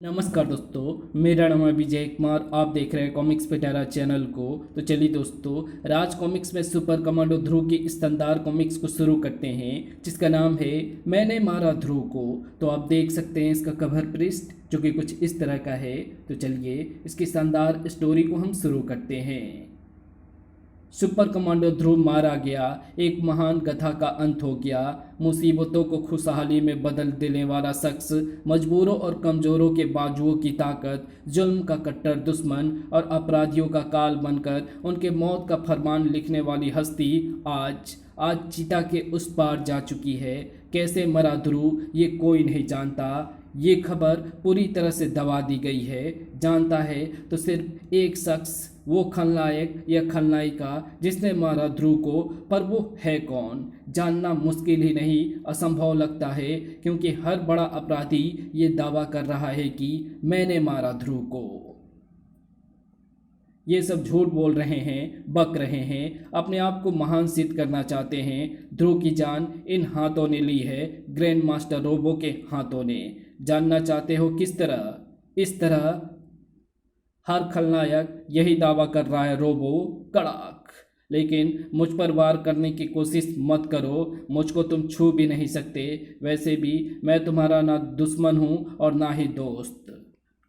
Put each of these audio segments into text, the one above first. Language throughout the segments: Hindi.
नमस्कार दोस्तों, मेरा नाम है विजय कुमार। आप देख रहे हैं कॉमिक्स पिटारा चैनल को। तो चलिए दोस्तों, राज कॉमिक्स में सुपर कमांडो ध्रुव की इस शानदार कॉमिक्स को शुरू करते हैं, जिसका नाम है मैंने मारा ध्रुव को। तो आप देख सकते हैं इसका कवर पृष्ठ, जो कि कुछ इस तरह का है। तो चलिए इसकी शानदार स्टोरी को हम शुरू करते हैं। सुपर कमांडो ध्रुव मारा गया, एक महान कथा का अंत हो गया। मुसीबतों को खुशहाली में बदल देने वाला शख्स, मजबूरों और कमजोरों के बाजुओं की ताकत, जुल्म का कट्टर दुश्मन और अपराधियों का काल बनकर उनके मौत का फरमान लिखने वाली हस्ती आज आज चिता के उस पार जा चुकी है। कैसे मरा ध्रुव ये कोई नहीं जानता। ये खबर पूरी तरह से दबा दी गई है। जानता है तो सिर्फ एक शख्स, वो खलनायक या खलनायिका जिसने मारा ध्रुव को। पर वो है कौन, जानना मुश्किल ही नहीं, असंभव लगता है, क्योंकि हर बड़ा अपराधी ये दावा कर रहा है कि मैंने मारा ध्रुव को। ये सब झूठ बोल रहे हैं, बक रहे हैं, अपने आप को महान सिद्ध करना चाहते हैं। ध्रुव की जान इन हाथों ने ली है, ग्रैंड मास्टर रोबो के हाथों ने। जानना चाहते हो किस तरह? इस तरह हर खलनायक यही दावा कर रहा है, रोबो कड़ाक। लेकिन मुझ पर वार करने की कोशिश मत करो, मुझको तुम छू भी नहीं सकते। वैसे भी मैं तुम्हारा ना दुश्मन हूँ और ना ही दोस्त।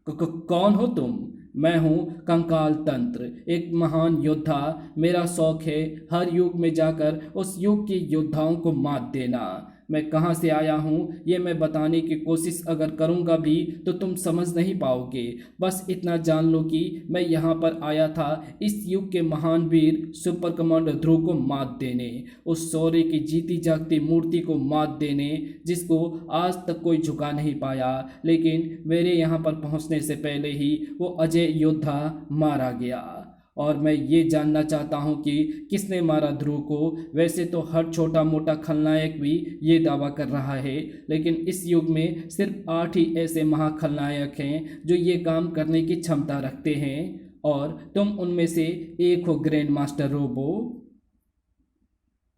कौन हो तुम? मैं हूँ कंकाल तंत्र, एक महान योद्धा। मेरा शौक है हर युग में जाकर उस युग के योद्धाओं को मात देना। मैं कहाँ से आया हूँ ये मैं बताने की कोशिश अगर करूँगा भी तो तुम समझ नहीं पाओगे। बस इतना जान लो कि मैं यहाँ पर आया था इस युग के महान वीर सुपर कमांडर ध्रुव को मात देने, उस शौर्य की जीती जागती मूर्ति को मात देने जिसको आज तक कोई झुका नहीं पाया। लेकिन मेरे यहाँ पर पहुँचने से पहले ही वो अजय योद्धा मारा गया। और मैं ये जानना चाहता हूँ कि किसने मारा ध्रुव को। वैसे तो हर छोटा मोटा खलनायक भी ये दावा कर रहा है, लेकिन इस युग में सिर्फ 8 ही ऐसे महाखलनायक हैं जो ये काम करने की क्षमता रखते हैं, और तुम उनमें से एक हो, ग्रैंड मास्टर रोबो।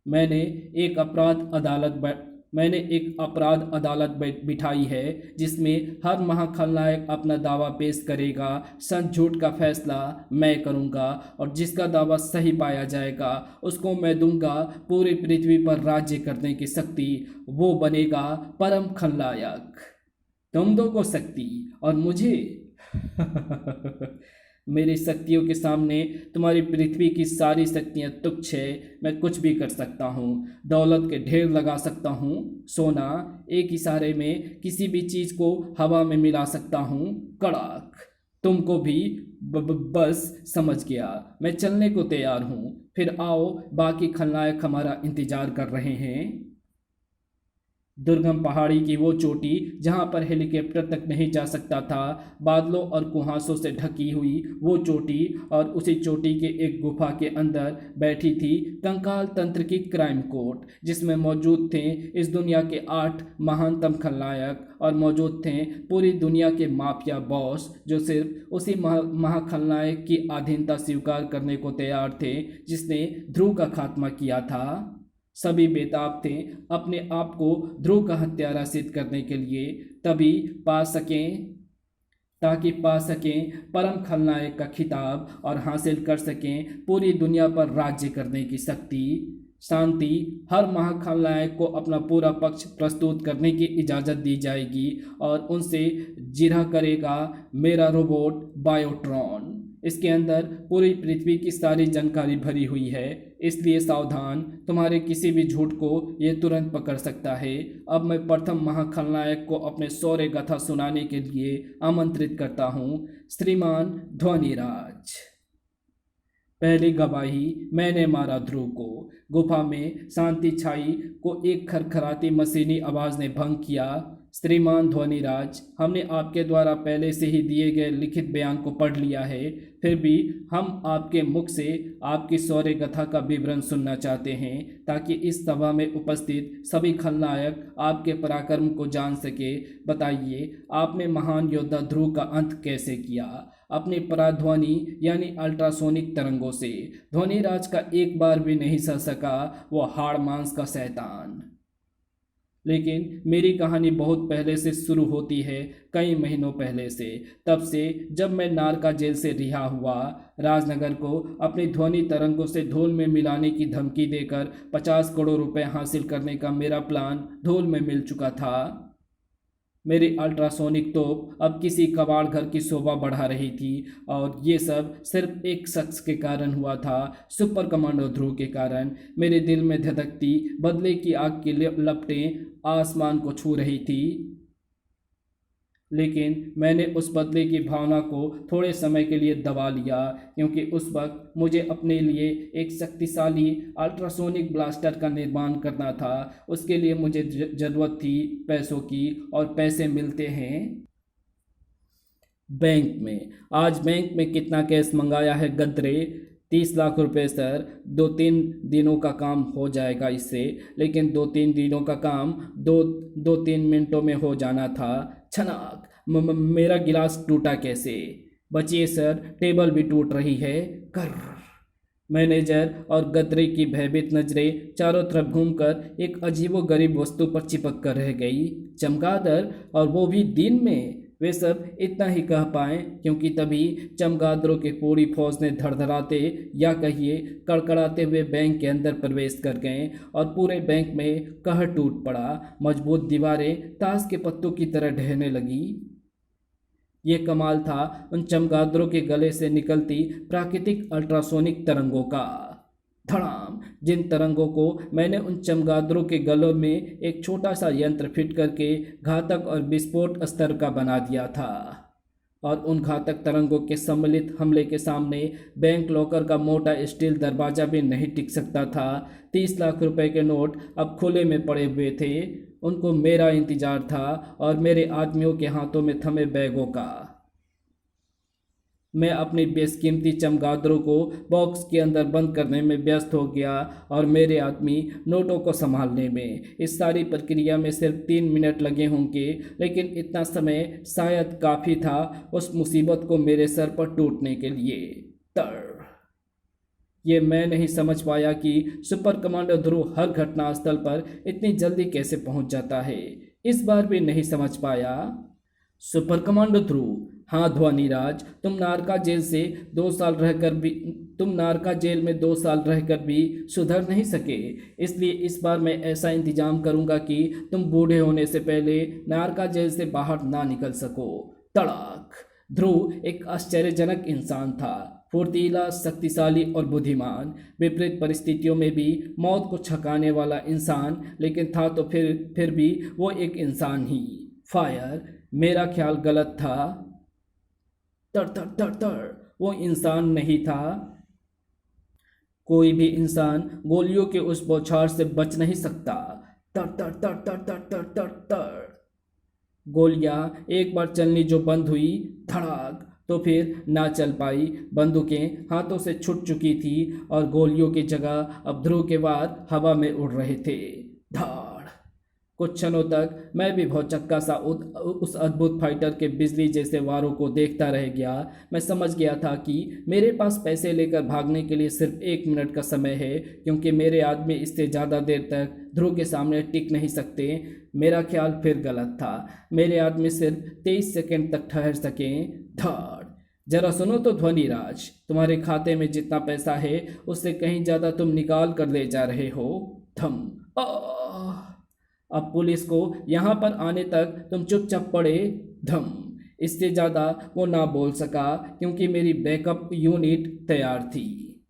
मैंने एक अपराध अदालत बिठाई है, जिसमें हर महाखलनायक अपना दावा पेश करेगा। सच झूठ का फैसला मैं करूंगा, और जिसका दावा सही पाया जाएगा उसको मैं दूंगा पूरी पृथ्वी पर राज्य करने की शक्ति। वो बनेगा परम खलनायक। तुम दो को शक्ति और मुझे मेरी शक्तियों के सामने तुम्हारी पृथ्वी की सारी शक्तियां तुच्छ है। मैं कुछ भी कर सकता हूँ, दौलत के ढेर लगा सकता हूँ, सोना एक इशारे में किसी भी चीज़ को हवा में मिला सकता हूँ। कड़ाक तुमको भी बस समझ गया। मैं चलने को तैयार हूँ, फिर आओ, बाकी खलनायक हमारा इंतजार कर रहे हैं। दुर्गम पहाड़ी की वो चोटी जहाँ पर हेलीकॉप्टर तक नहीं जा सकता था, बादलों और कुहासों से ढकी हुई वो चोटी, और उसी चोटी के एक गुफा के अंदर बैठी थी कंकाल तंत्र की क्राइम कोर्ट, जिसमें मौजूद थे इस दुनिया के 8 महानतम खलनायक, और मौजूद थे पूरी दुनिया के माफिया बॉस, जो सिर्फ उसी महाखलनायक की अधीनता स्वीकार करने को तैयार थे जिसने ध्रुव का खात्मा किया था। सभी बेताब थे अपने आप को ध्रुव का हत्यारा सिद्ध करने के लिए, ताकि पा सकें परम खलनायक का खिताब और हासिल कर सकें पूरी दुनिया पर राज्य करने की शक्ति। शांति हर महाखलनायक को अपना पूरा पक्ष प्रस्तुत करने की इजाज़त दी जाएगी, और उनसे जिरह करेगा मेरा रोबोट बायोट्रॉन। इसके अंदर पूरी पृथ्वी की सारी जानकारी भरी हुई है, इसलिए सावधान, तुम्हारे किसी भी झूठ को ये तुरंत पकड़ सकता है। अब मैं प्रथम महाखलनायक को अपने शौर्य गाथा सुनाने के लिए आमंत्रित करता हूँ, श्रीमान ध्वनिराज। पहली गवाही, मैंने मारा ध्रुव को। गुफा में शांति छाई को एक खरखराती मशीनी आवाज़ ने भंग किया। श्रीमान ध्वनिराज, हमने आपके द्वारा पहले से ही दिए गए लिखित बयान को पढ़ लिया है, फिर भी हम आपके मुख से आपकी शौर्य गाथा का विवरण सुनना चाहते हैं, ताकि इस सभा में उपस्थित सभी खलनायक आपके पराक्रम को जान सके। बताइए, आपने महान योद्धा ध्रुव का अंत कैसे किया? अपनी पराध्वनि यानी अल्ट्रासोनिक तरंगों से। ध्वनिराज का एक बार भी नहीं सह सका वो हाड़ मांस का शैतान। लेकिन मेरी कहानी बहुत पहले से शुरू होती है, कई महीनों पहले से। तब से जब मैं नारका जेल से रिहा हुआ। राजनगर को अपनी ध्वनि तरंगों से धूल में मिलाने की धमकी देकर 50 करोड़ रुपए हासिल करने का मेरा प्लान धूल में मिल चुका था। मेरी अल्ट्रासोनिक तोप अब किसी कबाड़ घर की शोभा बढ़ा रही थी, और ये सब सिर्फ एक शख्स के कारण हुआ था, सुपर कमांडो ध्रुव के कारण। मेरे दिल में धधकती बदले की आग की लपटें आसमान को छू रही थी, लेकिन मैंने उस बदले की भावना को थोड़े समय के लिए दबा लिया, क्योंकि उस वक्त मुझे अपने लिए एक शक्तिशाली अल्ट्रासोनिक ब्लास्टर का निर्माण करना था। उसके लिए मुझे ज़रूरत थी पैसों की, और पैसे मिलते हैं बैंक में। आज बैंक में कितना कैश मंगाया है गद्रे? 30 लाख रुपए सर। 2-3 दिनों का काम हो जाएगा इससे, लेकिन 2-3 दिनों का काम 2-3 मिनटों में हो जाना था। छनाक, मेरा गिलास टूटा कैसे? बचिए सर, टेबल भी टूट रही है। कर। मैनेजर और गद्रे की भयभीत नजरें चारों तरफ घूमकर एक अजीबोगरीब वस्तु पर चिपक कर रह गई। चमगादड़, और वो भी दिन में। वे सब इतना ही कह पाए क्योंकि तभी चमगादड़ों की पूरी फौज ने धड़धड़ाते, या कहिए कड़कड़ाते हुए बैंक के अंदर प्रवेश कर गए, और पूरे बैंक में कहर टूट पड़ा। मजबूत दीवारें ताश के पत्तों की तरह ढहने लगी। ये कमाल था उन चमगादड़ों के गले से निकलती प्राकृतिक अल्ट्रासोनिक तरंगों का। धड़ाम, जिन तरंगों को मैंने उन चमगादड़ों के गलों में एक छोटा सा यंत्र फिट करके घातक और विस्फोट स्तर का बना दिया था। और उन घातक तरंगों के सम्मिलित हमले के सामने बैंक लॉकर का मोटा स्टील दरवाजा भी नहीं टिक सकता था। 30 लाख रुपए के नोट अब खुले में पड़े हुए थे। उनको मेरा इंतजार था, और मेरे आदमियों के हाथों में थमे बैगों का। मैं अपनी बेशकीमती चमगादड़ों को बॉक्स के अंदर बंद करने में व्यस्त हो गया, और मेरे आदमी नोटों को संभालने में। इस सारी प्रक्रिया में सिर्फ 3 मिनट लगे होंगे, लेकिन इतना समय शायद काफ़ी था उस मुसीबत को मेरे सर पर टूटने के लिए। तर ये मैं नहीं समझ पाया कि सुपर कमांडो ध्रुव हर घटनास्थल पर इतनी जल्दी कैसे पहुंच जाता है। इस बार भी नहीं समझ पाया। सुपर कमांडो ध्रुव, हाँ ध्वनिराज, तुम नारका जेल में 2 साल रहकर भी सुधर नहीं सके, इसलिए इस बार मैं ऐसा इंतजाम करूंगा कि तुम बूढ़े होने से पहले नारका जेल से बाहर ना निकल सको। तड़ाक। ध्रुव एक आश्चर्यजनक इंसान था, फुर्तीला, शक्तिशाली और बुद्धिमान। विपरीत परिस्थितियों में भी मौत को छकाने वाला इंसान, लेकिन था तो फिर भी वो एक इंसान ही। फायर, मेरा ख्याल गलत था। तर तर तर तर, वो इंसान नहीं था। कोई भी इंसान गोलियों के उस बौछार से बच नहीं सकता। तर तर तर तर तर तर तर तर। गोलियां एक बार चलनी जो बंद हुई, धड़ाक, तो फिर ना चल पाई। बंदूकें हाथों से छूट चुकी थी, और गोलियों की जगह अब ध्रुव के वार हवा में उड़ रहे थे। धाड़। कुछ क्षणों तक मैं भी भौचक्का सा उस अद्भुत फाइटर के बिजली जैसे वारों को देखता रह गया। मैं समझ गया था कि मेरे पास पैसे लेकर भागने के लिए सिर्फ 1 मिनट का समय है, क्योंकि मेरे आदमी इससे ज़्यादा देर तक ध्रुव के सामने टिक नहीं सकते। मेरा ख्याल फिर गलत था। मेरे आदमी सिर्फ 23 सेकंड तक ठहर सकें। धाड़। जरा सुनो तो ध्वनिराज, तुम्हारे खाते में जितना पैसा है उससे कहीं ज़्यादा तुम निकाल कर ले जा रहे हो। धम। अब पुलिस को यहाँ पर आने तक तुम चुपचाप पड़े। धम। इससे ज़्यादा वो ना बोल सका, क्योंकि मेरी बैकअप यूनिट तैयार थी,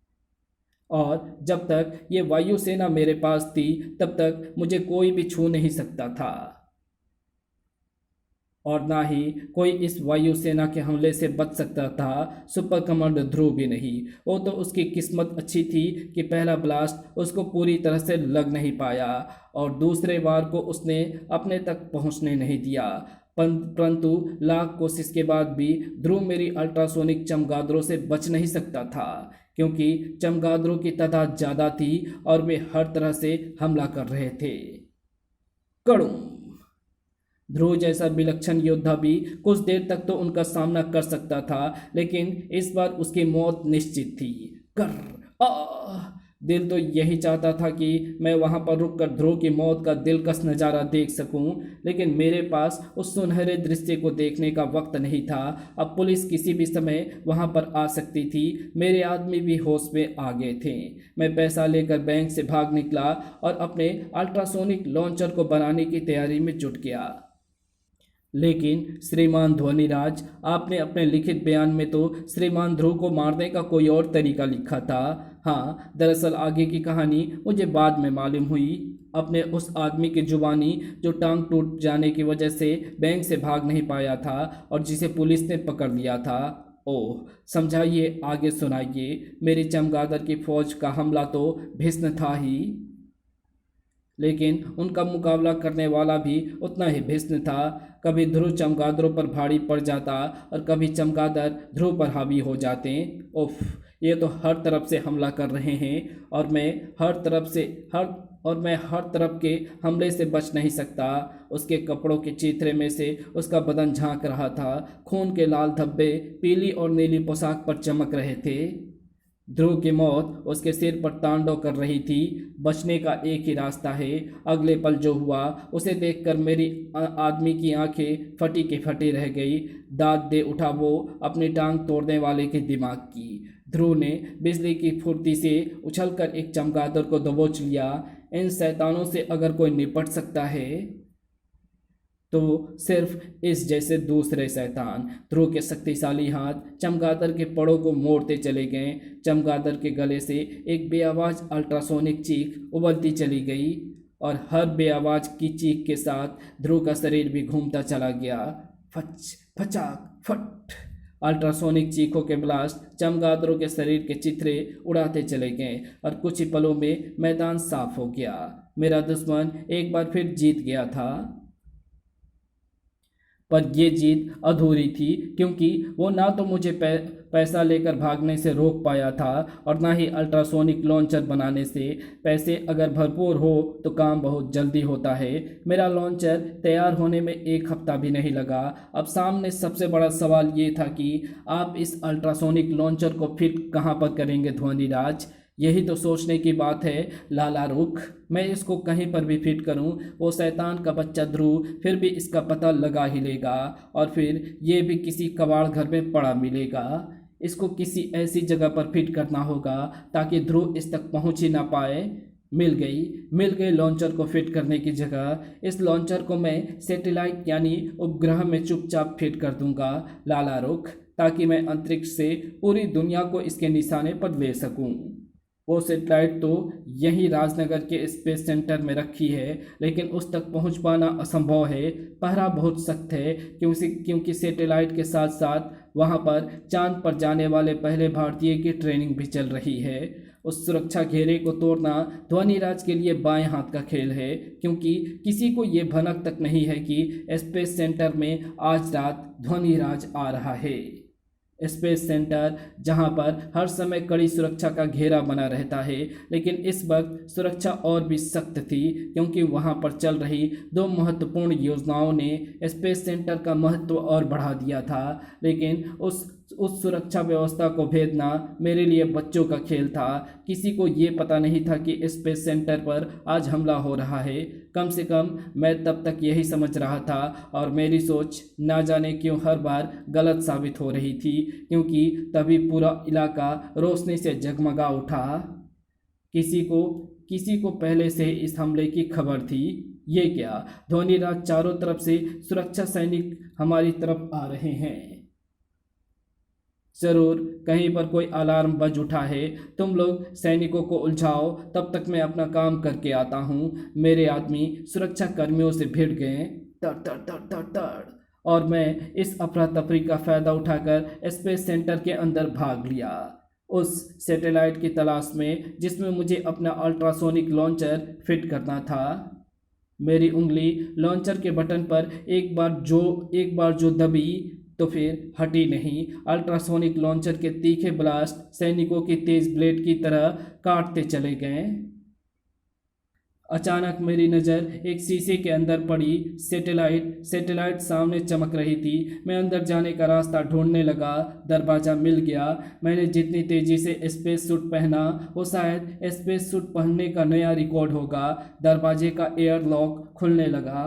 और जब तक ये वायुसेना मेरे पास थी तब तक मुझे कोई भी छू नहीं सकता था, और ना ही कोई इस वायुसेना के हमले से बच सकता था। सुपर कमांडो ध्रुव भी नहीं। वो तो उसकी किस्मत अच्छी थी कि पहला ब्लास्ट उसको पूरी तरह से लग नहीं पाया, और दूसरे बार को उसने अपने तक पहुंचने नहीं दिया। परंतु लाख कोशिश के बाद भी ध्रुव मेरी अल्ट्रासोनिक चमगादड़ों से बच नहीं सकता था, क्योंकि चमगादड़ों की तादाद ज़्यादा थी और वे हर तरह से हमला कर रहे थे। कड़ूं। ध्रुव जैसा विलक्षण योद्धा भी कुछ देर तक तो उनका सामना कर सकता था, लेकिन इस बार उसकी मौत निश्चित थी। कर। दिल तो यही चाहता था कि मैं वहां पर रुककर ध्रुव की मौत का दिलकश नज़ारा देख सकूं, लेकिन मेरे पास उस सुनहरे दृश्य को देखने का वक्त नहीं था। अब पुलिस किसी भी समय वहां पर आ सकती थी। मेरे आदमी भी होश में आ गए थे। मैं पैसा लेकर बैंक से भाग निकला और अपने अल्ट्रासोनिक लॉन्चर को बनाने की तैयारी में जुट गया। लेकिन श्रीमान ध्वनिराज, आपने अपने लिखित बयान में तो श्रीमान ध्रुव को मारने का कोई और तरीका लिखा था। हाँ, दरअसल आगे की कहानी मुझे बाद में मालूम हुई। अपने उस आदमी की जुबानी जो टांग टूट जाने की वजह से बैंक से भाग नहीं पाया था और जिसे पुलिस ने पकड़ लिया था। ओह, समझाइए, आगे सुनाइए। मेरी चमगादड़ की फौज का हमला तो भीषण था ही, लेकिन उनका मुकाबला करने वाला भी उतना ही भीषण था। कभी ध्रुव चमगादड़ों पर भारी पड़ जाता और कभी चमगादड़ ध्रुव पर हावी हो जाते। उफ, ये तो हर तरफ से हमला कर रहे हैं और मैं हर तरफ के हमले से बच नहीं सकता। उसके कपड़ों के चीथड़े में से उसका बदन झांक रहा था। खून के लाल धब्बे पीली और नीली पोशाक पर चमक रहे थे। ध्रुव की मौत उसके सिर पर तांडव कर रही थी। बचने का एक ही रास्ता है। अगले पल जो हुआ उसे देखकर मेरी आदमी की आंखें फटी की फटी रह गई। दाद दे उठा वो अपनी टांग तोड़ने वाले के दिमाग की। ध्रुव ने बिजली की फुर्ती से उछलकर एक चमगादड़ को दबोच लिया। इन शैतानों से अगर कोई निपट सकता है तो सिर्फ इस जैसे दूसरे शैतान। ध्रुव के शक्तिशाली हाथ चमगादड़ के पड़ों को मोड़ते चले गए। चमगादड़ के गले से एक बेआवाज अल्ट्रासोनिक चीख उबलती चली गई और हर बेआवाज की चीख के साथ ध्रुव का शरीर भी घूमता चला गया। फच फचाक फट। अल्ट्रासोनिक चीखों के ब्लास्ट चमगादड़ों के शरीर के चित्रे उड़ाते चले गए और कुछ ही पलों में मैदान साफ हो गया। मेरा दुश्मन एक बार फिर जीत गया था, पर यह जीत अधूरी थी, क्योंकि वो ना तो मुझे पैसा लेकर भागने से रोक पाया था और ना ही अल्ट्रासोनिक लॉन्चर बनाने से। पैसे अगर भरपूर हो तो काम बहुत जल्दी होता है। मेरा लॉन्चर तैयार होने में एक हफ्ता भी नहीं लगा। अब सामने सबसे बड़ा सवाल ये था कि आप इस अल्ट्रासोनिक लॉन्चर को फिट कहाँ पर करेंगे ध्वनिराज। यही तो सोचने की बात है लाला रुख। मैं इसको कहीं पर भी फिट करूं, वो शैतान का बच्चा ध्रुव फिर भी इसका पता लगा ही लेगा और फिर ये भी किसी कबाड़ घर में पड़ा मिलेगा। इसको किसी ऐसी जगह पर फिट करना होगा ताकि ध्रुव इस तक पहुंच ही ना पाए। मिल गई लॉन्चर को फिट करने की जगह। इस लॉन्चर को मैं सैटेलाइट यानी उपग्रह में चुपचाप फिट कर दूंगा लाला रुख, ताकि मैं अंतरिक्ष से पूरी दुनिया को इसके निशाने पर ले सकूं। वो सैटेलाइट तो यहीं राजनगर के स्पेस सेंटर में रखी है, लेकिन उस तक पहुंच पाना असंभव है। पहरा बहुत सख्त है, क्योंकि सैटेलाइट के साथ साथ वहां पर चांद पर जाने वाले पहले भारतीय की ट्रेनिंग भी चल रही है। उस सुरक्षा घेरे को तोड़ना ध्वनिराज के लिए बाएं हाथ का खेल है, क्योंकि किसी को ये भनक तक नहीं है कि स्पेस सेंटर में आज रात ध्वनिराज आ रहा है। स्पेस सेंटर जहां पर हर समय कड़ी सुरक्षा का घेरा बना रहता है, लेकिन इस वक्त सुरक्षा और भी सख्त थी, क्योंकि वहां पर चल रही दो महत्वपूर्ण योजनाओं ने स्पेस सेंटर का महत्व और बढ़ा दिया था। लेकिन उस सुरक्षा व्यवस्था को भेदना मेरे लिए बच्चों का खेल था। किसी को ये पता नहीं था कि स्पेस सेंटर पर आज हमला हो रहा है। कम से कम मैं तब तक यही समझ रहा था, और मेरी सोच ना जाने क्यों हर बार गलत साबित हो रही थी, क्योंकि तभी पूरा इलाका रोशनी से जगमगा उठा। किसी को पहले से इस हमले की खबर थी। ये क्या, ध्वनिराज, चारों तरफ से सुरक्षा सैनिक हमारी तरफ आ रहे हैं। जरूर कहीं पर कोई अलार्म बज उठा है। तुम लोग सैनिकों को उलझाओ, तब तक मैं अपना काम करके आता हूँ। मेरे आदमी सुरक्षा कर्मियों से भिड़ गए, तड़ तड़ तड़ तड़ तड़, और मैं इस अफरा तफरी का फायदा उठाकर स्पेस सेंटर के अंदर भाग लिया, उस सैटेलाइट की तलाश में जिसमें मुझे अपना अल्ट्रासोनिक लॉन्चर फिट करना था। मेरी उंगली लॉन्चर के बटन पर एक बार जो दबी तो फिर हटी नहीं। अल्ट्रासोनिक लॉन्चर के तीखे ब्लास्ट सैनिकों की तेज ब्लेड की तरह काटते चले गए। अचानक मेरी नज़र एक शीशे के अंदर पड़ी। सैटेलाइट सामने चमक रही थी। मैं अंदर जाने का रास्ता ढूंढने लगा। दरवाज़ा मिल गया। मैंने जितनी तेज़ी से स्पेस सूट पहना वो शायद स्पेस सूट पहनने का नया रिकॉर्ड होगा। दरवाजे का एयर लॉक खुलने लगा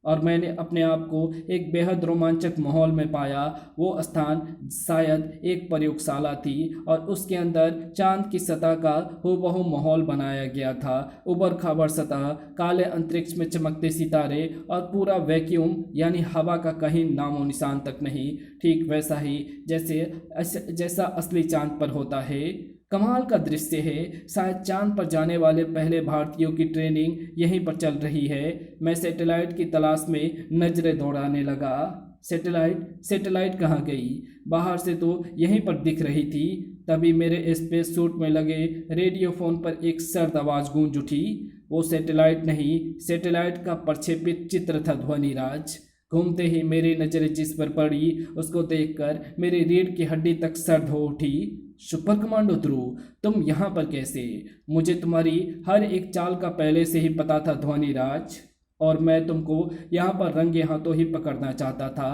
और मैंने अपने आप को एक बेहद रोमांचक माहौल में पाया। वो स्थान शायद एक प्रयोगशाला थी और उसके अंदर चांद की सतह का हूबहू माहौल बनाया गया था। उबड़ खाबड़ सतह, काले अंतरिक्ष में चमकते सितारे और पूरा वैक्यूम, यानी हवा का कहीं नामो निशान तक नहीं। ठीक वैसा ही जैसा असली चांद पर होता है। कमाल का दृश्य है। शायद चांद पर जाने वाले पहले भारतीयों की ट्रेनिंग यहीं पर चल रही है। मैं सैटेलाइट की तलाश में नजरें दौड़ाने लगा। सैटेलाइट कहाँ गई? बाहर से तो यहीं पर दिख रही थी। तभी मेरे स्पेस सूट में लगे रेडियो फोन पर एक सर्द आवाज़ गूंज उठी। वो सैटेलाइट नहीं, सैटेलाइट का प्रक्षेपित चित्र था ध्वनिराज। घूमते ही मेरी नज़रें जिस पर पड़ी उसको देखकर मेरी रीढ़ की हड्डी तक सर्द हो उठी। सुपर कमांडो ध्रुव, तुम यहाँ पर कैसे? मुझे तुम्हारी हर एक चाल का पहले से ही पता था ध्वनिराज, और मैं तुमको यहाँ पर रंगे हाथों ही पकड़ना चाहता था।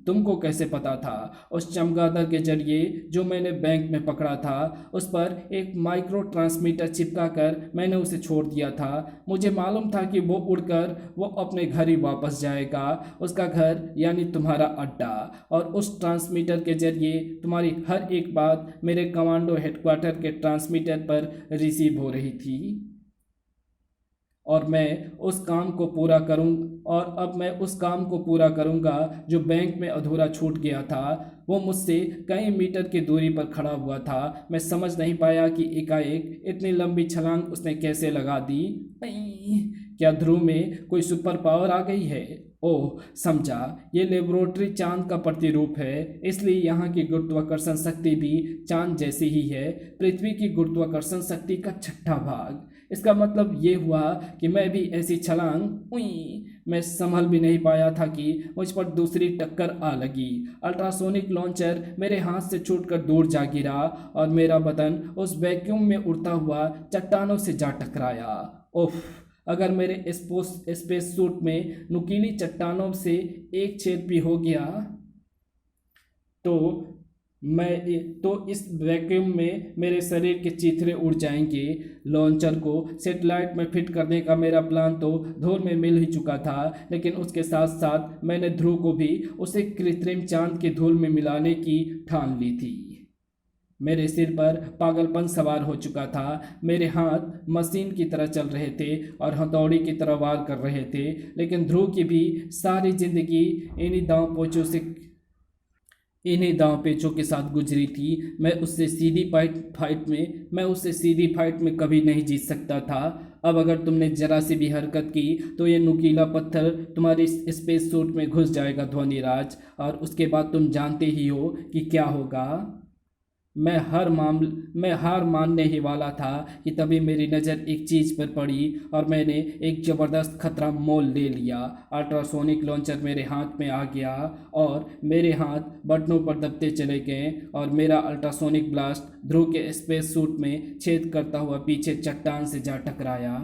तुमको कैसे पता था? उस चमगादड़ के जरिए जो मैंने बैंक में पकड़ा था, उस पर एक माइक्रो ट्रांसमीटर चिपका कर मैंने उसे छोड़ दिया था। मुझे मालूम था कि वो उड़कर वो अपने घर ही वापस जाएगा, उसका घर यानी तुम्हारा अड्डा, और उस ट्रांसमीटर के जरिए तुम्हारी हर एक बात मेरे कमांडो हेडक्वार्टर के ट्रांसमीटर पर रिसीव हो रही थी। और मैं उस काम को पूरा करूंगा जो बैंक में अधूरा छूट गया था। वो मुझसे कई मीटर की दूरी पर खड़ा हुआ था। मैं समझ नहीं पाया कि एकाएक इतनी लंबी छलांग उसने कैसे लगा दी। क्या ध्रुव में कोई सुपर पावर आ गई है? ओह, समझा, ये लेबोरेटरी चांद का प्रतिरूप है, इसलिए यहाँ की गुरुत्वाकर्षण शक्ति भी चांद जैसी ही है। पृथ्वी की गुरुत्वाकर्षण शक्ति का छठा भाग। इसका मतलब ये हुआ कि मैं भी ऐसी छलांग, मैं संभल भी नहीं पाया था कि मुझ पर दूसरी टक्कर आ लगी। अल्ट्रासोनिक लॉन्चर मेरे हाथ से छूटकर दूर जा गिरा और मेरा बदन उस वैक्यूम में उड़ता हुआ चट्टानों से जा टकराया। उफ, अगर मेरे स्पेस सूट में नुकीली चट्टानों से एक छेद भी हो गया तो इस वैक्यूम में मेरे शरीर के चीथड़े उड़ जाएंगे। लॉन्चर को सैटेलाइट में फिट करने का मेरा प्लान तो धूल में मिल ही चुका था, लेकिन उसके साथ साथ मैंने ध्रुव को भी उसे कृत्रिम चांद की धूल में मिलाने की ठान ली थी। मेरे सिर पर पागलपन सवार हो चुका था। मेरे हाथ मशीन की तरह चल रहे थे और हथौड़ी की तरह वार कर रहे थे, लेकिन ध्रुव की भी सारी जिंदगी इन्हीं दांव पेचों के साथ गुजरी थी। मैं उससे सीधी फाइट में कभी नहीं जीत सकता था। अब अगर तुमने जरा सी भी हरकत की तो ये नुकीला पत्थर तुम्हारे स्पेस सूट में घुस जाएगा ध्वनिराज, और उसके बाद तुम जानते ही हो कि क्या होगा। मैं हार मानने ही वाला था कि तभी मेरी नज़र एक चीज़ पर पड़ी और मैंने एक ज़बरदस्त खतरा मोल ले लिया। अल्ट्रासोनिक लॉन्चर मेरे हाथ में आ गया और मेरे हाथ बटनों पर दबते चले गए और मेरा अल्ट्रासोनिक ब्लास्ट ध्रुव के स्पेस सूट में छेद करता हुआ पीछे चट्टान से जा टकराया।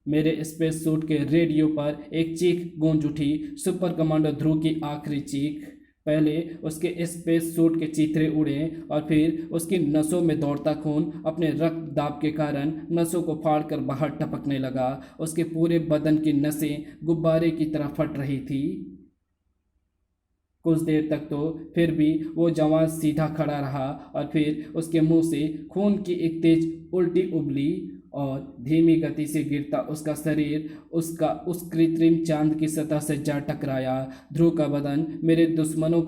मेरे स्पेस सूट के रेडियो पर एक चीख गूंज उठी, सुपर कमांडो ध्रुव की आखिरी चीख। पहले उसके स्पेस सूट के चीथड़े उड़े और फिर उसकी नसों में दौड़ता खून अपने रक्त दाब के कारण नसों को फाड़कर बाहर टपकने लगा। उसके पूरे बदन की नसें गुब्बारे की तरह फट रही थी। कुछ देर तक तो फिर भी वो जवान सीधा खड़ा रहा और फिर उसके मुंह से खून की एक तेज उल्टी उबली और धीमी गति से गिरता उसका शरीर उस कृत्रिम चांद की सतह से जा टकराया। ध्रुव का बदन मेरे दुश्मन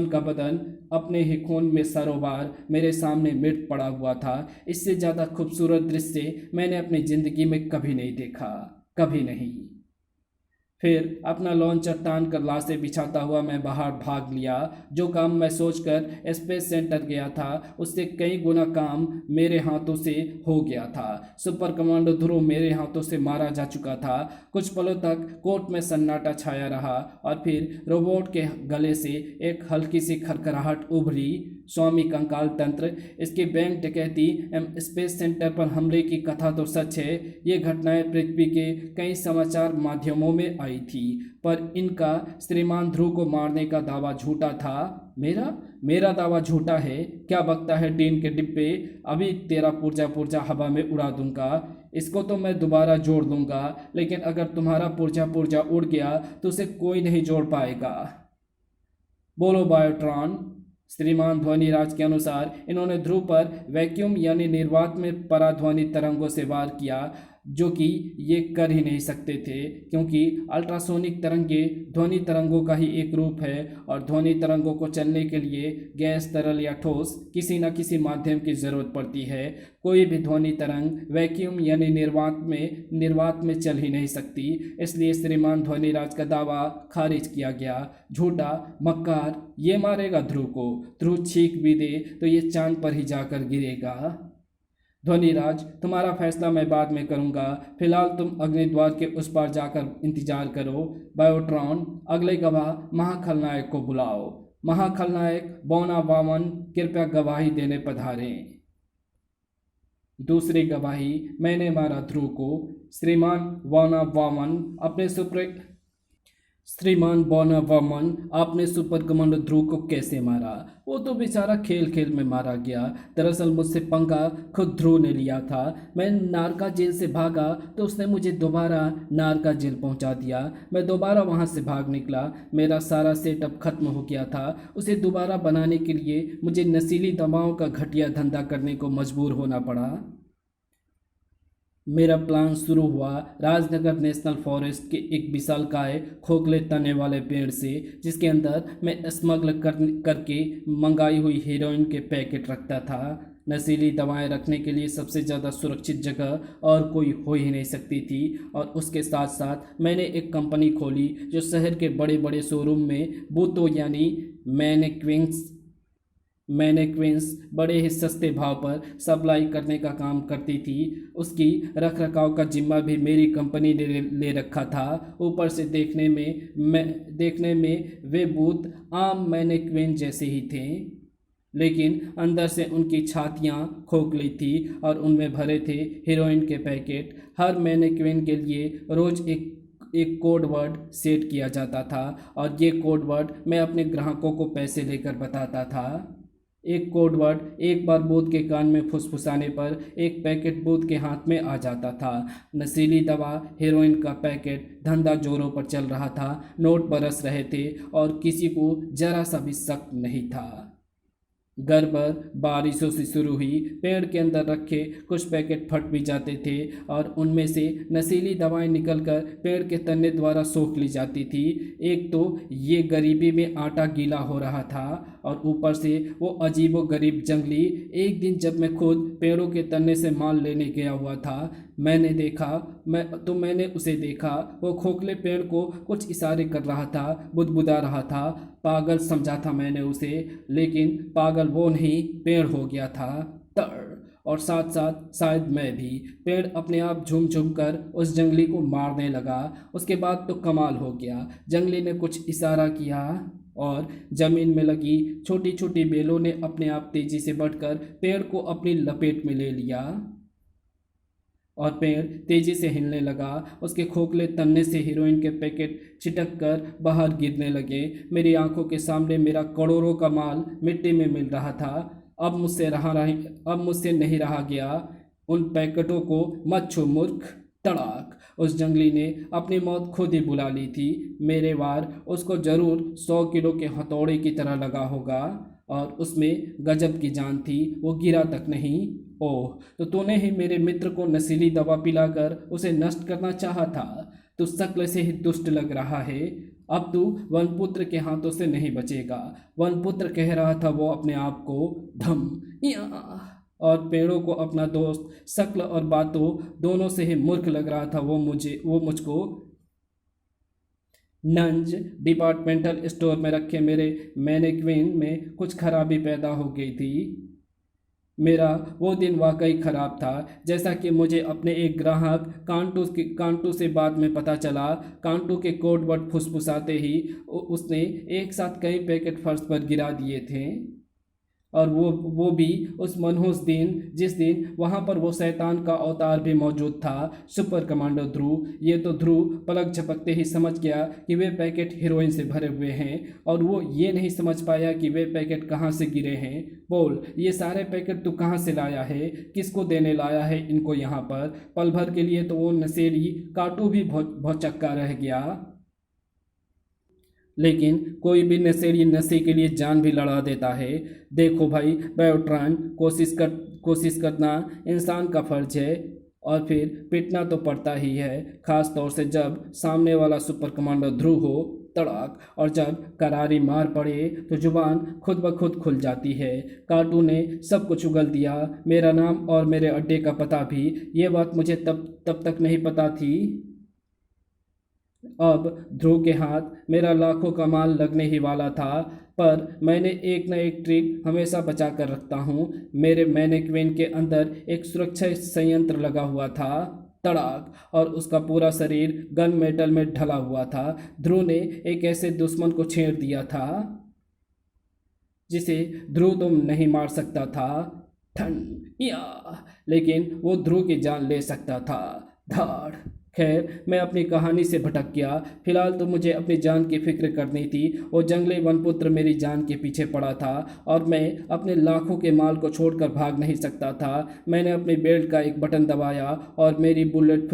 का बदन अपने ही खून में सरोबार मेरे सामने मृत पड़ा हुआ था। इससे ज़्यादा खूबसूरत दृश्य मैंने अपनी ज़िंदगी में कभी नहीं देखा, कभी नहीं। फिर अपना लॉन्चर तान कर लाशें बिछाता हुआ मैं बाहर भाग लिया। जो काम मैं सोचकर स्पेस सेंटर गया था उससे कई गुना काम मेरे हाथों से हो गया था। सुपर कमांडो ध्रुव मेरे हाथों से मारा जा चुका था। कुछ पलों तक कोर्ट में सन्नाटा छाया रहा और फिर रोबोट के गले से एक हल्की सी खरखराहट उभरी। स्वामी कंकाल तंत्र, इसकी बैंक डकैती एवं स्पेस सेंटर पर हमले की कथा तो सच है। ये घटनाएं पृथ्वी के कई समाचार माध्यमों में आई थी, पर इनका श्रीमान ध्रुव को मारने का दावा झूठा था। मेरा मेरा दावा झूठा है? क्या बकता है टीन के डिब्बे। अभी तेरा पुर्जा पुर्जा हवा में उड़ा दूंगा। इसको तो मैं दोबारा जोड़ दूंगा, लेकिन अगर तुम्हारा पुर्जा पुर्जा उड़ गया तो उसे कोई नहीं जोड़ पाएगा। बोलो बायोट्रॉन। श्रीमान ध्वनिराज के अनुसार इन्होंने ध्रुव पर वैक्यूम यानी निर्वात में पराध्वनि तरंगों से वार किया, जो कि ये कर ही नहीं सकते थे, क्योंकि अल्ट्रासोनिक तरंगे ध्वनि तरंगों का ही एक रूप है और ध्वनि तरंगों को चलने के लिए गैस, तरल या ठोस किसी न किसी माध्यम की जरूरत पड़ती है। कोई भी ध्वनि तरंग वैक्यूम यानी निर्वात में चल ही नहीं सकती। इसलिए श्रीमान ध्वनिराज का दावा खारिज किया गया। झूठा, मक्कार, ये मारेगा ध्रुव को। ध्रुव छींक भी दे तो ये चांद पर ही जाकर गिरेगा। ध्वनिराज, तुम्हारा फैसला मैं बाद में करूंगा। फिलहाल तुम अग्निद्वार के उस पार जाकर इंतजार करो। बायोट्रॉन, अगले गवाह महाखलनायक को बुलाओ। महाखलनायक बौना वामन कृपया गवाही देने पधारें। दूसरी गवाही, मैंने मारा ध्रुव को। श्रीमान बौनावामन, आपने सुपर कमांडो ध्रुव को कैसे मारा? वो तो बेचारा खेल खेल में मारा गया। दरअसल मुझसे पंगा खुद ध्रुव ने लिया था। मैं नारका जेल से भागा तो उसने मुझे दोबारा नारका जेल पहुंचा दिया। मैं दोबारा वहां से भाग निकला। मेरा सारा सेटअप खत्म हो गया था। उसे दोबारा बनाने के लिए मुझे नशीली दवाओं का घटिया धंधा करने को मजबूर होना पड़ा। मेरा प्लान शुरू हुआ राजनगर नेशनल फॉरेस्ट के एक विशालकाय खोखले तने वाले पेड़ से, जिसके अंदर मैं स्मगल करके मंगाई हुई हीरोइन के पैकेट रखता था। नशीली दवाएं रखने के लिए सबसे ज़्यादा सुरक्षित जगह और कोई हो ही नहीं सकती थी। और उसके साथ साथ मैंने एक कंपनी खोली जो शहर के बड़े बड़े शोरूम में बूतों यानी मैनेक्विंस बड़े ही सस्ते भाव पर सप्लाई करने का काम करती थी। उसकी रख रखाव का जिम्मा भी मेरी कंपनी ने ले रखा था। ऊपर से देखने में वे बूथ आम मैनेक्विन जैसे ही थे, लेकिन अंदर से उनकी छातियां खोखली थी और उनमें भरे थे हीरोइन के पैकेट। हर मैनेक्विन के लिए रोज एक कोड वर्ड सेट किया जाता था और ये कोड वर्ड मैं अपने ग्राहकों को पैसे लेकर बताता था। एक कोड वर्ड एक बार बूथ के कान में फुसफुसाने पर एक पैकेट बूथ के हाथ में आ जाता था। नशीली दवा हीरोइन का पैकेट धंधा जोरों पर चल रहा था। नोट बरस रहे थे और किसी को जरा सा भी शक नहीं था। गड़बड़ बारिशों से शुरू हुई। पेड़ के अंदर रखे कुछ पैकेट फट भी जाते थे और उनमें से नशीली दवाएं निकलकर पेड़ के तने द्वारा सोख ली जाती थी। एक तो ये गरीबी में आटा गीला हो रहा था और ऊपर से वो अजीबो गरीब जंगली। एक दिन जब मैं खुद पेड़ों के तने से माल लेने गया हुआ था, मैंने उसे देखा। वो खोखले पेड़ को कुछ इशारे कर रहा था, बुदबुदा रहा था। पागल समझा था मैंने उसे, लेकिन पागल वो नहीं, पेड़ हो गया था तड़। और साथ साथ शायद मैं भी। पेड़ अपने आप झूम झूम कर उस जंगली को मारने लगा। उसके बाद तो कमाल हो गया। जंगली ने कुछ इशारा किया और जमीन में लगी छोटी छोटी बेलों ने अपने आप तेजी से बढ़कर पेड़ को अपनी लपेट में ले लिया और पेड़ तेजी से हिलने लगा। उसके खोखले तन्ने से हीरोइन के पैकेट छिटक कर बाहर गिरने लगे। मेरी आंखों के सामने मेरा करोड़ों का माल मिट्टी में मिल रहा था। अब मुझसे नहीं रहा गया। उन पैकेटों को मत छू मूर्ख। तड़ाक! उस जंगली ने अपनी मौत खुद ही बुला ली थी। मेरे वार उसको जरूर 100 किलो के हथौड़े की तरह लगा होगा और उसमें गजब की जान थी। वो गिरा तक नहीं। ओह, तो तूने ही मेरे मित्र को नशीली दवा पिलाकर उसे नष्ट करना चाहा था। तू शक्ल से ही दुष्ट लग रहा है। अब तू वनपुत्र के हाथों से नहीं बचेगा। वनपुत्र कह रहा था वो अपने आप को। धम या और पेड़ों को अपना दोस्त शक्ल और बातों दोनों से ही मूर्ख लग रहा था वो मुझको। नंज डिपार्टमेंटल स्टोर में रखे मेरे मैनेक्विन में कुछ खराबी पैदा हो गई थी। मेरा वो दिन वाकई ख़राब था। जैसा कि मुझे अपने एक ग्राहक कांटू से बाद में पता चला, कांटू के कोड वर्ड फुसफुसाते ही उसने एक साथ कई पैकेट फर्श पर गिरा दिए थे। और वो भी उस मनहूस दिन जिस दिन वहाँ पर वो शैतान का अवतार भी मौजूद था, सुपर कमांडो ध्रुव। ये तो ध्रुव पलक झपकते ही समझ गया कि वे पैकेट हीरोइन से भरे हुए हैं, और वो ये नहीं समझ पाया कि वे पैकेट कहाँ से गिरे हैं। बोल, ये सारे पैकेट तू कहाँ से लाया है? किसको देने लाया है इनको यहाँ पर? पल भर के लिए तो वो नशेड़ी काटू भी भौचक्का रह गया। लेकिन कोई भी नशेड़ी नशे के लिए जान भी लड़ा देता है। देखो भाई बायोट्रॉन, कोशिश करना इंसान का फर्ज है, और फिर पिटना तो पड़ता ही है, खास तौर से जब सामने वाला सुपर कमांडो ध्रुव हो। तड़ाक, और जब करारी मार पड़े तो जुबान खुद ब खुद खुल जाती है। काटू ने सब कुछ उगल दिया, मेरा नाम और मेरे अड्डे का पता भी। ये बात मुझे तब तक नहीं पता थी। अब ध्रुव के हाथ मेरा लाखों का माल लगने ही वाला था, पर मैंने एक न एक ट्रिक हमेशा बचा कर रखता हूँ। मेरे मैनेक्विन के अंदर एक सुरक्षा संयंत्र लगा हुआ था। तड़ाक, और उसका पूरा शरीर गन मेटल में ढला हुआ था। ध्रुव ने एक ऐसे दुश्मन को छेड़ दिया था जिसे ध्रुव तो नहीं मार सकता था, ठन या, लेकिन वो ध्रुव की जान ले सकता था। धाड़। खैर, मैं अपनी कहानी से भटक गया। फिलहाल तो मुझे अपनी जान की फिक्र करनी थी। वो जंगली वनपुत्र मेरी जान के पीछे पड़ा था, और मैं अपने लाखों के माल को छोड़कर भाग नहीं सकता था। मैंने अपने बेल्ट का एक बटन दबाया, और मेरी बुलेट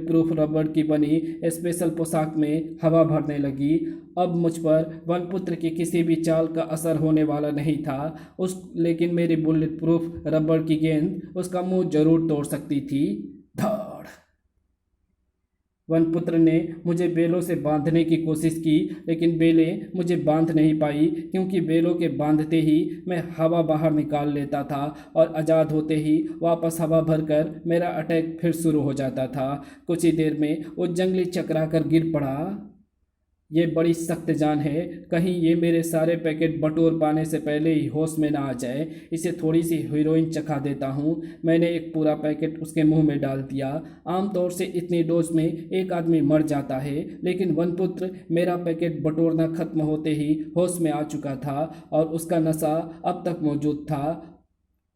प्रूफ रबड़ की बनी स्पेशल पोशाक में हवा भरने लगी। अब मुझ पर वनपुत्र की किसी भी चाल का असर होने वाला नहीं था। लेकिन मेरी बुलेट प्रूफ रबड़ की गेंद उसका मुंह जरूर तोड़ सकती थी। धाड़। वनपुत्र ने मुझे बेलों से बांधने की कोशिश की, लेकिन बेलें मुझे बांध नहीं पाई, क्योंकि बेलों के बांधते ही मैं हवा बाहर निकाल लेता था, और आज़ाद होते ही वापस हवा भरकर मेरा अटैक फिर शुरू हो जाता था। कुछ ही देर में वो जंगली चकरा कर गिर पड़ा। ये बड़ी सख्त जान है, कहीं ये मेरे सारे पैकेट बटोर पाने से पहले ही होश में ना आ जाए। इसे थोड़ी सी हीरोइन चखा देता हूँ। मैंने एक पूरा पैकेट उसके मुंह में डाल दिया। आमतौर से इतनी डोज में एक आदमी मर जाता है, लेकिन वनपुत्र मेरा पैकेट बटोरना खत्म होते ही होश में आ चुका था, और उसका नशा अब तक मौजूद था।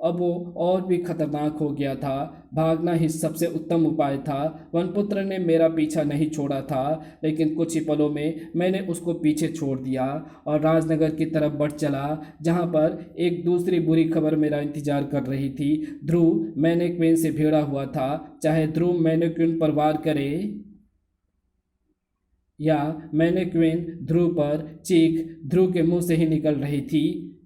अब वो और भी खतरनाक हो गया था। भागना ही सबसे उत्तम उपाय था। वनपुत्र ने मेरा पीछा नहीं छोड़ा था, लेकिन कुछ ही पलों में मैंने उसको पीछे छोड़ दिया और राजनगर की तरफ बढ़ चला, जहां पर एक दूसरी बुरी खबर मेरा इंतजार कर रही थी। ध्रुव मैनेक्विन से भिड़ा हुआ था। चाहे ध्रुव मैनेक्विन पर वार करे या मैनेक्विन ध्रुव पर चीख ध्रुव के मुंह से ही निकल रही थी।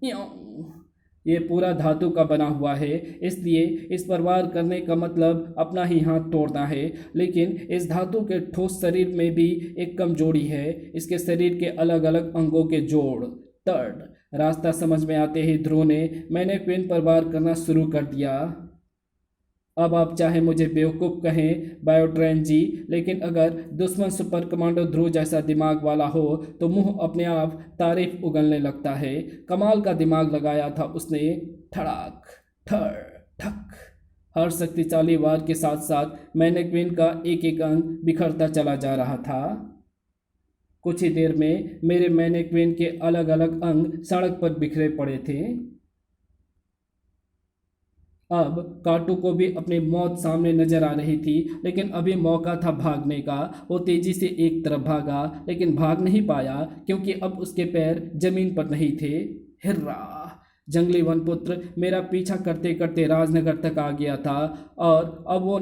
ये पूरा धातु का बना हुआ है, इसलिए इस पर वार करने का मतलब अपना ही हाथ तोड़ना है। लेकिन इस धातु के ठोस शरीर में भी एक कमजोरी है, इसके शरीर के अलग अलग अंगों के जोड़। तर्ड। रास्ता समझ में आते ही ध्रुव ने मैनेक्विन पर वार करना शुरू कर दिया। अब आप चाहे मुझे बेवकूफ़ कहें बायोट्रेन जी, लेकिन अगर दुश्मन सुपर कमांडो ध्रुव जैसा दिमाग वाला हो तो मुंह अपने आप तारीफ उगलने लगता है। कमाल का दिमाग लगाया था उसने। ठड़ाक, ठड़, ठक। हर शक्तिशाली वार के साथ साथ मैनेक्विन का एक एक अंग बिखरता चला जा रहा था। कुछ ही देर में मेरे मैनेक्विन के अलग अलग अंग सड़क पर बिखरे पड़े थे। अब काटू को भी अपनी मौत सामने नजर आ रही थी, लेकिन अभी मौका था भागने का। वो तेजी से एक तरफ भागा, लेकिन भाग नहीं पाया, क्योंकि अब उसके पैर जमीन पर नहीं थे। हिर्रा। जंगली वनपुत्र मेरा पीछा करते करते राजनगर तक आ गया था, और वो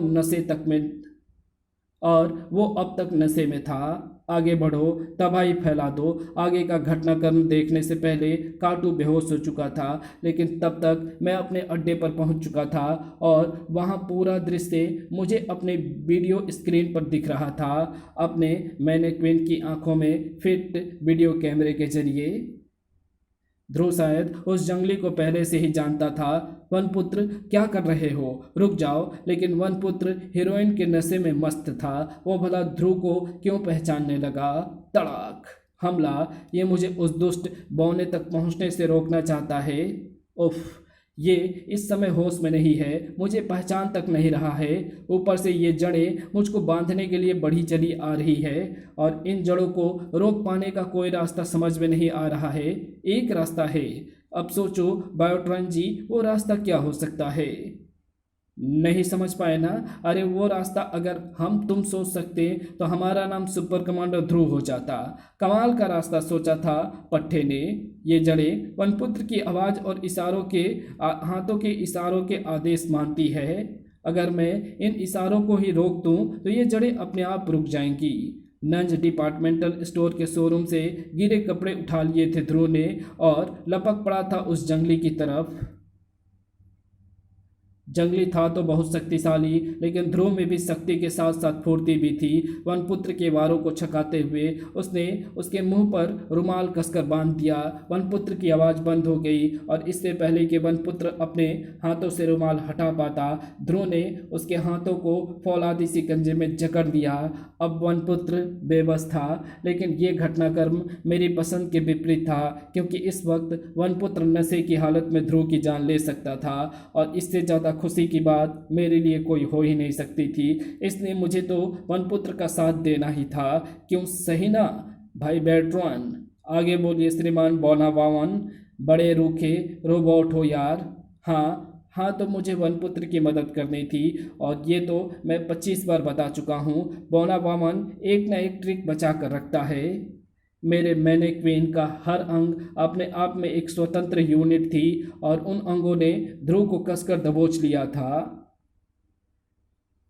अब तक नशे में था। आगे बढ़ो, तबाही फैला दो। आगे का घटनाक्रम देखने से पहले काटू बेहोश हो चुका था, लेकिन तब तक मैं अपने अड्डे पर पहुंच चुका था, और वहां पूरा दृश्य मुझे अपने वीडियो स्क्रीन पर दिख रहा था, अपने मैनेक्विन की आंखों में फिट वीडियो कैमरे के जरिए। ध्रुव शायद उस जंगली को पहले से ही जानता था। वनपुत्र, क्या कर रहे हो? रुक जाओ। लेकिन वनपुत्र हीरोइन के नशे में मस्त था। वो भला ध्रुव को क्यों पहचानने लगा? तड़ाक! हमला! ये मुझे उस दुष्ट बौने तक पहुंचने से रोकना चाहता है। उफ! ये इस समय होश में नहीं है, मुझे पहचान तक नहीं रहा है। ऊपर से ये जड़ें मुझको बांधने के लिए बढ़ी चली आ रही है और इन जड़ों को रोक पाने का कोई रास्ता समझ में नहीं आ रहा है। एक रास्ता है। अब सोचो बायोट्रॉन जी, वो रास्ता क्या हो सकता है? नहीं समझ पाए ना? अरे वो रास्ता अगर हम तुम सोच सकते तो हमारा नाम सुपर कमांडर ध्रुव हो जाता। कमाल का रास्ता सोचा था पट्टे ने। ये जड़ें वनपुत्र की आवाज़ और इशारों के हाथों के इशारों के आदेश मानती है। अगर मैं इन इशारों को ही रोक दूं तो ये जड़ें अपने आप रुक जाएंगी। नंज डिपार्टमेंटल स्टोर के शोरूम से गिरे कपड़े उठा लिए थे ध्रुव ने और लपक पड़ा था उस जंगली की तरफ। जंगली था तो बहुत शक्तिशाली, लेकिन ध्रुव में भी शक्ति के साथ साथ फुर्ती भी थी। वनपुत्र के वारों को छकाते हुए उसने उसके मुंह पर रुमाल कसकर बांध दिया। वनपुत्र की आवाज़ बंद हो गई और इससे पहले कि वनपुत्र अपने हाथों से रुमाल हटा पाता, ध्रुव ने उसके हाथों को फौलादी शिकंजे में जकड़ दिया। अब वनपुत्र बेबस था, लेकिन ये घटनाक्रम मेरी पसंद के विपरीत था, क्योंकि इस वक्त वनपुत्र नशे की हालत में ध्रुव की जान ले सकता था और इससे ज़्यादा खुशी की बात मेरे लिए कोई हो ही नहीं सकती थी। इसलिए मुझे तो वनपुत्र का साथ देना ही था। क्यों सही ना भाई बैट्रॉन? आगे बोलिए श्रीमान बोनावावन। बड़े रूखे रोबोट हो यार। हाँ, तो मुझे वनपुत्र की मदद करनी थी और ये तो मैं 25 बार बता चुका हूँ। बोनावावन एक ना एक ट्रिक बचा कर रखता है। मेरे मैनेक्विन का हर अंग अपने आप में एक स्वतंत्र यूनिट थी और उन अंगों ने ध्रुव को कसकर दबोच लिया था।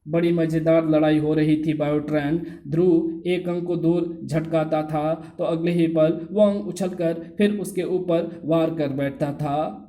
बड़ी मज़ेदार लड़ाई हो रही थी बायोट्रॉन। ध्रुव एक अंग को दूर झटकाता था तो अगले ही पल वो अंग उछलकर फिर उसके ऊपर वार कर बैठता था।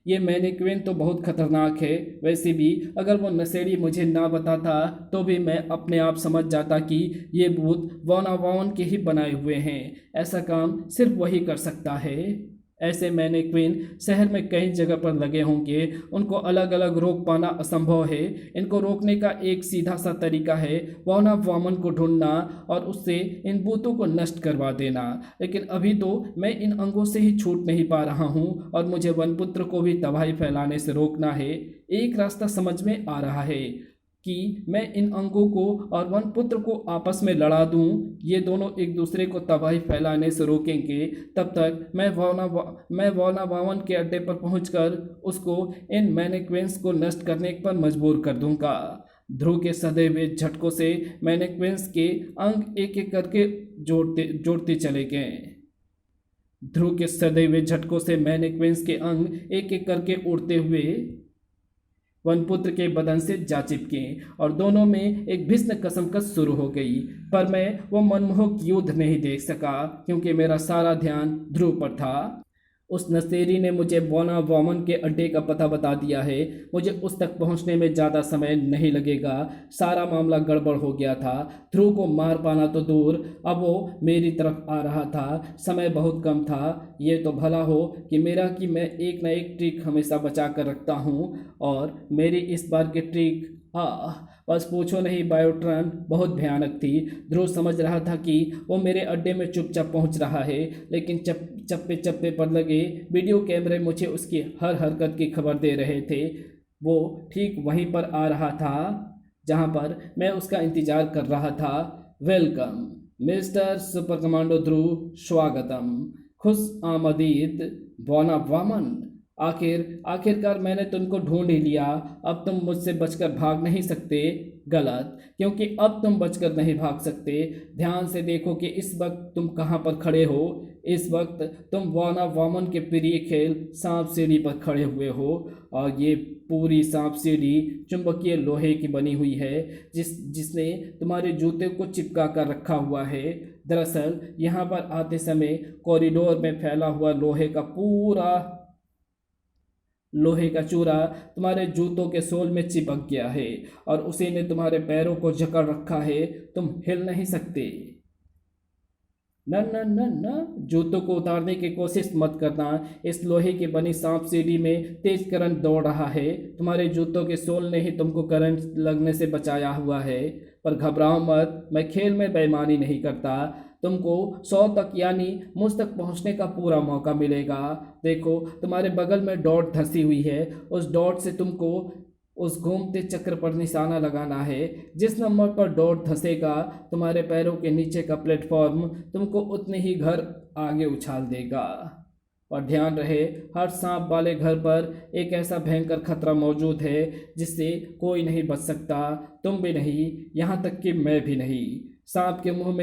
ये मैनेक्विन तो बहुत खतरनाक है। वैसे भी अगर वो नशेड़ी मुझे ना बताता तो भी मैं अपने आप समझ जाता कि ये भूत वोनावान के ही बनाए हुए हैं। ऐसा काम सिर्फ वही कर सकता है। ऐसे मैनेक्विन शहर में कई जगह पर लगे होंगे। उनको अलग अलग रोक पाना असंभव है। इनको रोकने का एक सीधा सा तरीका है वोनावान को ढूंढना और उससे इन भूतों को नष्ट करवा देना। लेकिन अभी तो मैं इन अंगों से ही छूट नहीं पा रहा हूँ और मुझे वनपुत्र को भी तबाही फैलाने से रोकना है। एक रास्ता समझ में आ रहा है कि मैं इन अंगों को और वनपुत्र को आपस में लड़ा दूं। ये दोनों एक दूसरे को तबाही फैलाने से रोकेंगे। तब तक मैं वोनावान के अड्डे पर पहुंचकर उसको इन मैनेक्विन्स को नष्ट करने पर मजबूर कर दूंगा। ध्रुव के सधे हुए झटकों से मैनेक्विन्स के अंग एक एक करके जोड़ते चले गए। ध्रुव के सधे हुए झटकों से मैनेक्विन्स के अंग एक एक करके उड़ते हुए वनपुत्र के बदन से जा चिपके और दोनों में एक भीषण कसमकस शुरू हो गई। पर मैं वो मनमोहक युद्ध नहीं देख सका क्योंकि मेरा सारा ध्यान ध्रुव पर था। उस नशेड़ी ने मुझे वोनावान के अड्डे का पता बता दिया है। मुझे उस तक पहुंचने में ज़्यादा समय नहीं लगेगा। सारा मामला गड़बड़ हो गया था। ध्रुव को मार पाना तो दूर, अब वो मेरी तरफ आ रहा था। समय बहुत कम था। ये तो भला हो कि मैं एक न एक ट्रिक हमेशा बचा कर रखता हूँ और मेरी इस बार की ट्रिक बस पूछो नहीं बायोट्रॉन, बहुत भयानक थी। ध्रुव समझ रहा था कि वो मेरे अड्डे में चुपचाप पहुंच रहा है, लेकिन चप्पे चप्पे पर लगे वीडियो कैमरे मुझे उसकी हर हरकत की खबर दे रहे थे। वो ठीक वहीं पर आ रहा था जहां पर मैं उसका इंतज़ार कर रहा था। वेलकम मिस्टर सुपर कमांडो ध्रुव, स्वागतम, खुश आमदीद वोनावान। आखिरकार मैंने तुमको ढूंढ ही लिया। अब तुम मुझसे बचकर भाग नहीं सकते। गलत, क्योंकि अब तुम बचकर नहीं भाग सकते। ध्यान से देखो कि इस वक्त तुम कहाँ पर खड़े हो। इस वक्त तुम वोनावान के प्रिय खेल सांप सीढ़ी पर खड़े हुए हो और ये पूरी सांप सीढ़ी चुंबकीय लोहे की बनी हुई है जिसने तुम्हारे जूते को चिपका कर रखा हुआ है। दरअसल यहाँ पर आते समय कॉरिडोर में फैला हुआ लोहे का चूरा तुम्हारे जूतों के सोल में चिपक गया है और उसी ने तुम्हारे पैरों को जकड़ रखा है। तुम हिल नहीं सकते। न न न न, जूतों को उतारने की कोशिश मत करना। इस लोहे की बनी सांप सीढ़ी में तेज करंट दौड़ रहा है। तुम्हारे जूतों के सोल ने ही तुमको करंट लगने से बचाया हुआ है। पर घबराओ मत, मैं खेल में बेईमानी नहीं करता। तुमको 100 तक यानी मुझ तक पहुंचने का पूरा मौका मिलेगा। देखो, तुम्हारे बगल में डॉट धंसी हुई है। उस डॉट से तुमको उस घूमते चक्र पर निशाना लगाना है। जिस नंबर पर डॉट धंसेगा, तुम्हारे पैरों के नीचे का प्लेटफॉर्म तुमको उतने ही घर आगे उछाल देगा। और ध्यान रहे, हर सांप वाले घर पर एक ऐसा भयंकर खतरा मौजूद है जिससे कोई नहीं बच सकता। तुम भी नहीं, यहाँ तक कि मैं भी नहीं। सांप के मुंह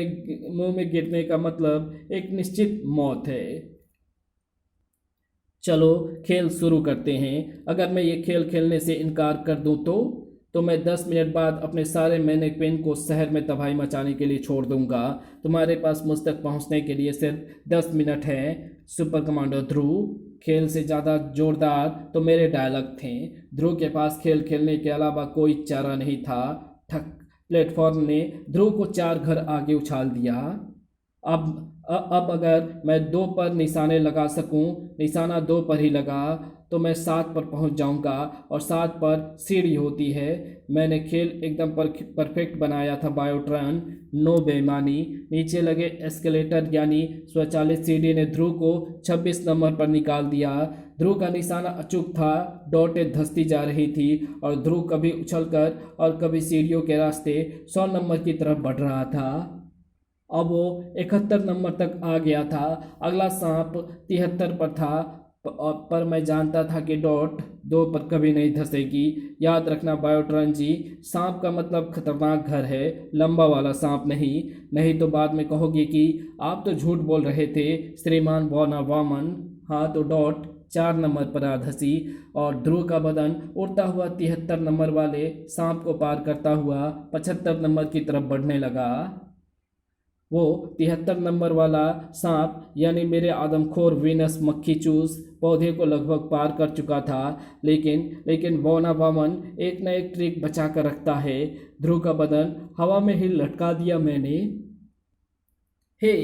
में गिरने का मतलब एक निश्चित मौत है। चलो खेल शुरू करते हैं। अगर मैं ये खेल खेलने से इनकार कर दूं तो मैं 10 मिनट बाद अपने सारे मैनेक्विन को शहर में तबाही मचाने के लिए छोड़ दूंगा। तुम्हारे पास मुझ तक पहुंचने के लिए सिर्फ 10 मिनट है। सुपर कमांडो ध्रुव। खेल से ज़्यादा जोरदार तो मेरे डायलॉग थे। ध्रुव के पास खेल खेलने के अलावा कोई चारा नहीं था। ठक, प्लेटफॉर्म ने ध्रुव को 4 घर आगे उछाल दिया। अब अगर मैं 2 पर निशाने लगा सकूं, निशाना 2 पर ही लगा, तो मैं 7 पर पहुंच जाऊंगा। और 7 पर सीढ़ी होती है। मैंने खेल एकदम परफेक्ट बनाया था बायोट्रॉन। नो बेईमानी। नीचे लगे एस्केलेटर यानी स्वचालित सीढ़ी ने ध्रुव को 26 नंबर पर निकाल दिया। ध्रुव का निशाना अचूक था। डॉटें धंसती जा रही थी और ध्रुव कभी उछलकर और कभी सीढ़ियों के रास्ते 100 नंबर की तरफ बढ़ रहा था। अब वो 71 नंबर तक आ गया था। अगला सांप 73 पर था। पर मैं जानता था कि डॉट 2 पर कभी नहीं धंसेगी। याद रखना बायोट्रॉन जी, सांप का मतलब खतरनाक घर है, लंबा वाला सांप नहीं। नहीं तो बाद में कहोगे कि आप तो झूठ बोल रहे थे श्रीमान वॉना वामन। हाँ, तो डॉट 4 नंबर पर आ धंसी और ध्रुव का बदन उड़ता हुआ 73 नंबर वाले सांप को पार करता हुआ 75 नंबर की तरफ बढ़ने लगा। वो 73 नंबर वाला सांप यानी मेरे आदमखोर वीनस मक्खी चूस पौधे को लगभग पार कर चुका था। लेकिन वोना वामन एक न एक ट्रिक बचा कर रखता है। ध्रुव का बदन हवा में ही लटका दिया मैंने। हे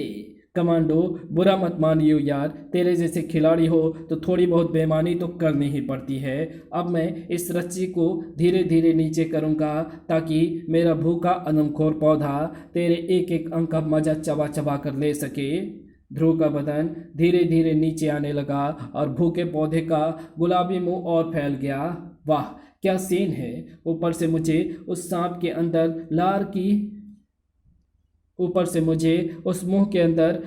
कमांडो, बुरा मत मानियो यार। तेरे जैसे खिलाड़ी हो तो थोड़ी बहुत बेईमानी तो करनी ही पड़ती है। अब मैं इस रस्सी को धीरे धीरे नीचे करूंगा ताकि मेरा भूखा अनमखोर पौधा तेरे एक एक अंक का मजा चबा चबा कर ले सके। ध्रुव का बदन धीरे धीरे नीचे आने लगा और भूखे पौधे का गुलाबी मुंह और फैल गया। वाह, क्या सीन है। ऊपर से मुझे उस सांप के अंदर लार की ऊपर से मुझे उस मुंह के अंदर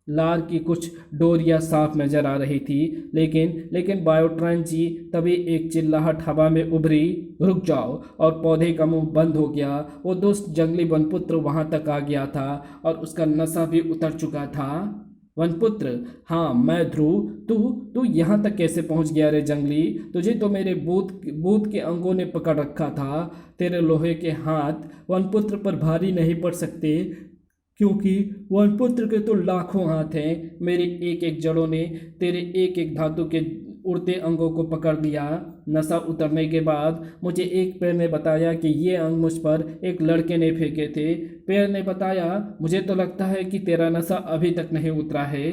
लार की कुछ डोरियां साफ नजर आ रही थी। लेकिन बायोट्रॉन जी, तभी एक चिल्लाहट हवा में उभरी, रुक जाओ, और पौधे का मुंह बंद हो गया। वो दुष्ट जंगली वनपुत्र वहां तक आ गया था और उसका नशा भी उतर चुका था। वनपुत्र, हाँ मैं ध्रुव। तू तू यहाँ तक कैसे पहुँच गया रे जंगली? तुझे तो मेरे बूथ के अंगों ने पकड़ रखा था। तेरे लोहे के हाथ वनपुत्र पर भारी नहीं पड़ सकते क्योंकि वनपुत्र के तो लाखों हाथ हैं। मेरी एक एक जड़ों ने तेरे एक एक धातु के उड़ते अंगों को पकड़ लिया। नशा उतरने के बाद मुझे एक पेड़ ने बताया कि ये अंग मुझ पर एक लड़के ने फेंके थे। पेड़ ने बताया, मुझे तो लगता है कि तेरा नशा अभी तक नहीं उतरा है।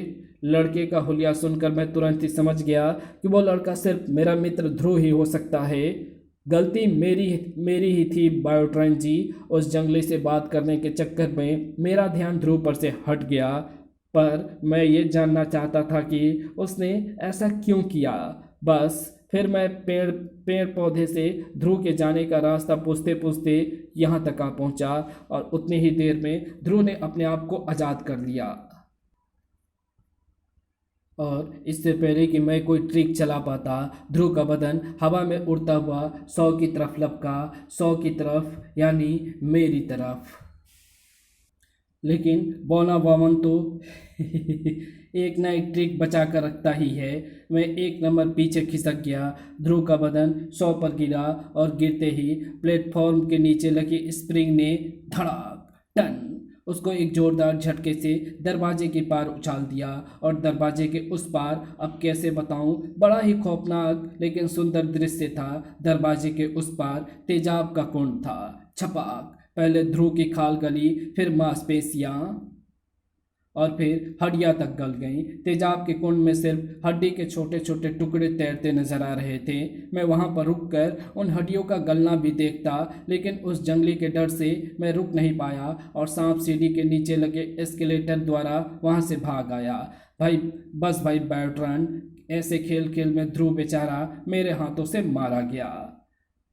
लड़के का हुलिया सुनकर मैं तुरंत ही समझ गया कि वो लड़का सिर्फ मेरा मित्र ध्रुव ही हो सकता है। गलती मेरी ही थी बायोट्रॉन जी। उस जंगली से बात करने के चक्कर में मेरा ध्यान ध्रुव पर से हट गया। पर मैं ये जानना चाहता था कि उसने ऐसा क्यों किया। बस फिर मैं पेड़ पौधे से ध्रुव के जाने का रास्ता पूछते पूछते यहाँ तक आ पहुँचा और उतनी ही देर में ध्रुव ने अपने आप को आज़ाद कर लिया। और इससे पहले कि मैं कोई ट्रिक चला पाता, ध्रुव का बदन हवा में उड़ता हुआ 100 की तरफ लपका। 100 की तरफ यानी मेरी तरफ। लेकिन बौना वामन तो एक ना एक ट्रिक बचा कर रखता ही है। मैं 1 नंबर पीछे खिसक गया। ध्रुव का बदन 100 पर गिरा और गिरते ही प्लेटफॉर्म के नीचे लगी स्प्रिंग ने धड़ाक टन उसको एक जोरदार झटके से दरवाजे के पार उछाल दिया। और दरवाजे के उस पार, अब कैसे बताऊं, बड़ा ही खौफनाक लेकिन सुंदर दृश्य था। दरवाजे के उस पार तेजाब का कुंड था। छपाक, पहले ध्रुव की खाल गली, फिर मांसपेशियां। और फिर हड्डियां तक गल गईं। तेजाब के कुंड में सिर्फ हड्डी के छोटे छोटे टुकड़े तैरते नजर आ रहे थे। मैं वहां पर रुककर उन हड्डियों का गलना भी देखता, लेकिन उस जंगली के डर से मैं रुक नहीं पाया और सांप सीढ़ी के नीचे लगे एस्केलेटर द्वारा वहां से भाग आया। भाई बस भाई बायोट्रॉन, ऐसे खेल खेल में ध्रुव बेचारा मेरे हाथों से मारा गया।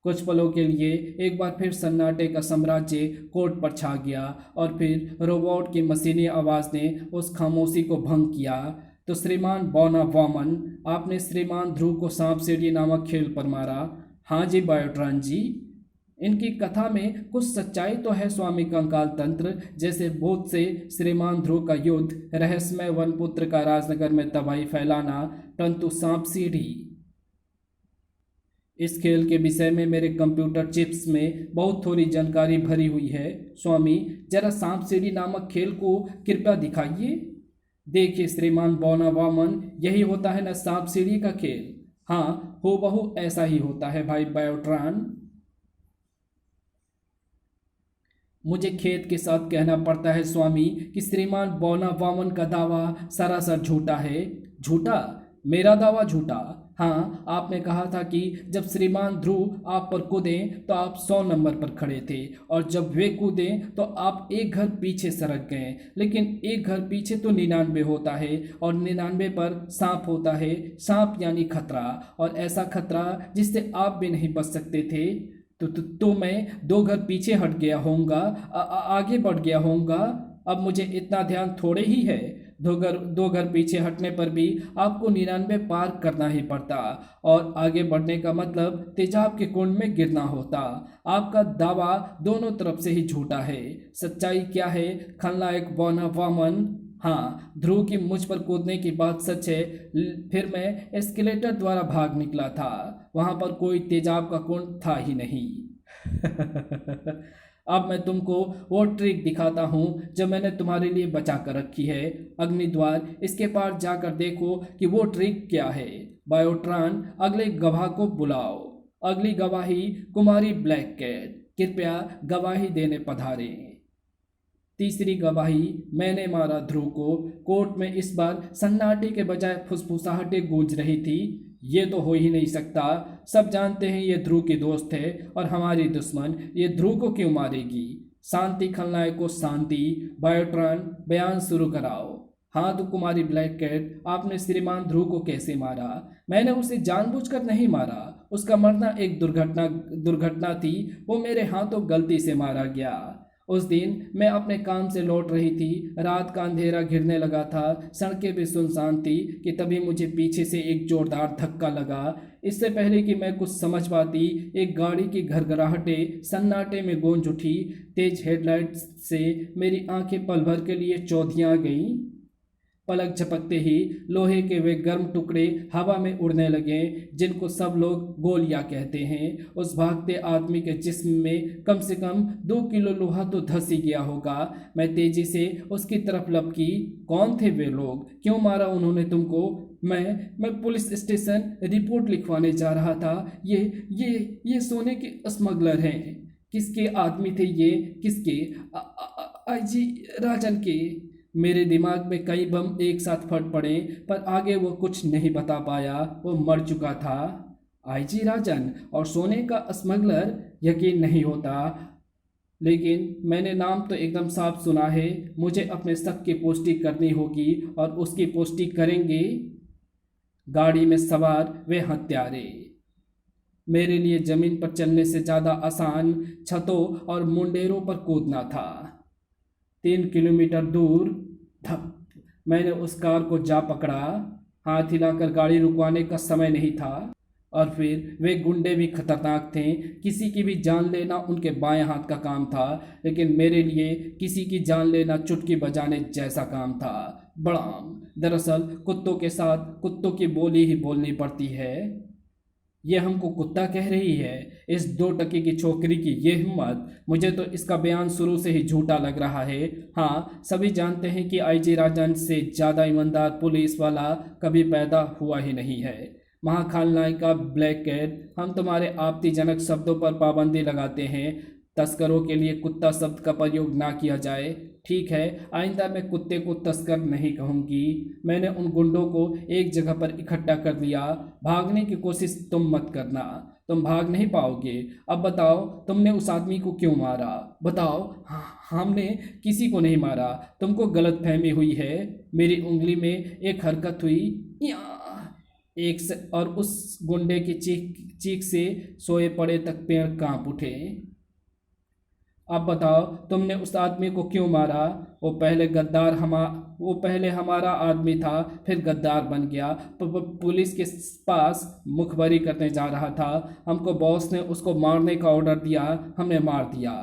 कुछ पलों के लिए एक बार फिर सन्नाटे का साम्राज्य कोर्ट पर छा गया और फिर रोबोट की मशीनी आवाज़ ने उस खामोशी को भंग किया। तो श्रीमान बोनावामन, आपने श्रीमान ध्रुव को सांप सीढ़ी नामक खेल पर मारा? हाँ जी बायोट्रॉन जी। इनकी कथा में कुछ सच्चाई तो है स्वामी कंकाल तंत्र, जैसे भूत से श्रीमान ध्रुव का युद्ध, रहस्यमय वनपुत्र का राजनगर में तबाही फैलाना, परंतु सांप सीढ़ी, इस खेल के विषय में मेरे कंप्यूटर चिप्स में बहुत थोड़ी जानकारी भरी हुई है। स्वामी, जरा सांप सीढ़ी नामक खेल को कृपया दिखाइए। देखिए श्रीमान बोनावामन, यही होता है ना सांप सीढ़ी का खेल। हाँ, हूबहू ऐसा ही होता है भाई बायोट्रॉन। मुझे खेद के साथ कहना पड़ता है स्वामी कि श्रीमान बोनावामन का दावा सरासर झूठा है। झूठा? मेरा दावा झूठा? हाँ, आपने कहा था कि जब श्रीमान ध्रुव आप पर कूदें तो आप 100 नंबर पर खड़े थे, और जब वे कूदें तो आप एक घर पीछे सरक गए। लेकिन एक घर पीछे तो 99 होता है, और 99 पर सांप होता है। सांप यानी खतरा, और ऐसा खतरा जिससे आप भी नहीं बच सकते थे। तो मैं 2 घर पीछे हट गया होऊंगा, आगे बढ़ गया होऊंगा। अब मुझे इतना ध्यान थोड़े ही है। 2 घर पीछे हटने पर भी आपको 99 पार करना ही पड़ता, और आगे बढ़ने का मतलब तेजाब के कुंड में गिरना होता। आपका दावा दोनों तरफ से ही झूठा है। सच्चाई क्या है खलनायक बोनावामन? हाँ, ध्रुव की मुझ पर कूदने की बात सच है। फिर मैं एस्केलेटर द्वारा भाग निकला था। वहां पर कोई तेजाब का कुंड था ही नहीं। अब मैं तुमको वो ट्रिक दिखाता हूँ जो मैंने तुम्हारे लिए बचा कर रखी है। अग्निद्वार, इसके पार जाकर देखो कि वो ट्रिक क्या है। बायोट्रॉन, अगले गवाह को बुलाओ। अगली गवाही कुमारी ब्लैक कैट, कृपया गवाही देने पधारें। तीसरी गवाही, मैंने मारा ध्रुव को। कोर्ट में इस बार सन्नाटे के बजाय फुसफुसाहटें गूंज रही थी। ये तो हो ही नहीं सकता। सब जानते हैं ये ध्रुव की दोस्त है और हमारी दुश्मन। ये ध्रुव को क्यों मारेगी? शांति खलनायक को शांति। बायोट्रॉन, बयान शुरू कराओ। हाँ तो कुमारी ब्लैक कैट, आपने श्रीमान ध्रुव को कैसे मारा? मैंने उसे जानबूझकर नहीं मारा। उसका मरना एक दुर्घटना थी। वो मेरे हाथों गलती से मारा गया। उस दिन मैं अपने काम से लौट रही थी। रात का अंधेरा घिरने लगा था, सड़कें भी सुनसान थी कि तभी मुझे पीछे से एक जोरदार धक्का लगा। इससे पहले कि मैं कुछ समझ पाती, एक गाड़ी की घरघराहटें सन्नाटे में गूंज उठी। तेज हेडलाइट से मेरी आंखें पल भर के लिए चौधिया गईं। पलक झपकते ही लोहे के वे गर्म टुकड़े हवा में उड़ने लगे, जिनको सब लोग गोलियां कहते हैं। उस भागते आदमी के जिस्म में कम से कम 2 किलो लोहा तो धंस ही गया होगा। मैं तेजी से उसकी तरफ लपकी। कौन थे वे लोग? क्यों मारा उन्होंने तुमको? मैं पुलिस स्टेशन रिपोर्ट लिखवाने जा रहा था। ये सोने के स्मगलर हैं। किसके आदमी थे ये? किसके? आईजी राजन के। मेरे दिमाग में कई बम एक साथ फट पड़े, पर आगे वो कुछ नहीं बता पाया। वो मर चुका था। आईजी राजन और सोने का स्मगलर? यकीन नहीं होता, लेकिन मैंने नाम तो एकदम साफ सुना है। मुझे अपने शक की पुष्टि करनी होगी, और उसकी पुष्टि करेंगे गाड़ी में सवार वे हत्यारे। मेरे लिए जमीन पर चलने से ज़्यादा आसान छतों और मुंडेरों पर कूदना था। 3 किलोमीटर दूर धप, मैंने उस कार को जा पकड़ा। हाथ हिलाकर गाड़ी रुकवाने का समय नहीं था। और फिर वे गुंडे भी खतरनाक थे। किसी की भी जान लेना उनके बाएं हाथ का काम था, लेकिन मेरे लिए किसी की जान लेना चुटकी बजाने जैसा काम था। बड़ाम, दरअसल कुत्तों के साथ कुत्तों की बोली ही बोलनी पड़ती है। ये हमको कुत्ता कह रही है? इस 2 टके की छोकरी की ये हिम्मत! मुझे तो इसका बयान शुरू से ही झूठा लग रहा है। हाँ, सभी जानते हैं कि आईजी राजन से ज़्यादा ईमानदार पुलिस वाला कभी पैदा हुआ ही नहीं है। महाखलनायिका ब्लैक कैट, हम तुम्हारे आपत्तिजनक शब्दों पर पाबंदी लगाते हैं। तस्करों के लिए कुत्ता शब्द का प्रयोग ना किया जाए। ठीक है, आइंदा मैं कुत्ते को तस्कर नहीं कहूँगी। मैंने उन गुंडों को एक जगह पर इकट्ठा कर लिया। भागने की कोशिश तुम मत करना, तुम भाग नहीं पाओगे। अब बताओ, तुमने उस आदमी को क्यों मारा? बताओ। हमने किसी को नहीं मारा, तुमको गलतफहमी हुई है। मेरी उंगली में एक हरकत हुई, या एक से, और उस गुंडे की चीख चीख से सोए पड़े तक पेड़ कांप उठे। अब बताओ, तुमने उस आदमी को क्यों मारा? वो पहले हमारा आदमी था, फिर गद्दार बन गया। पुलिस के पास मुखबरी करने जा रहा था। हमको बॉस ने उसको मारने का ऑर्डर दिया, हमने मार दिया।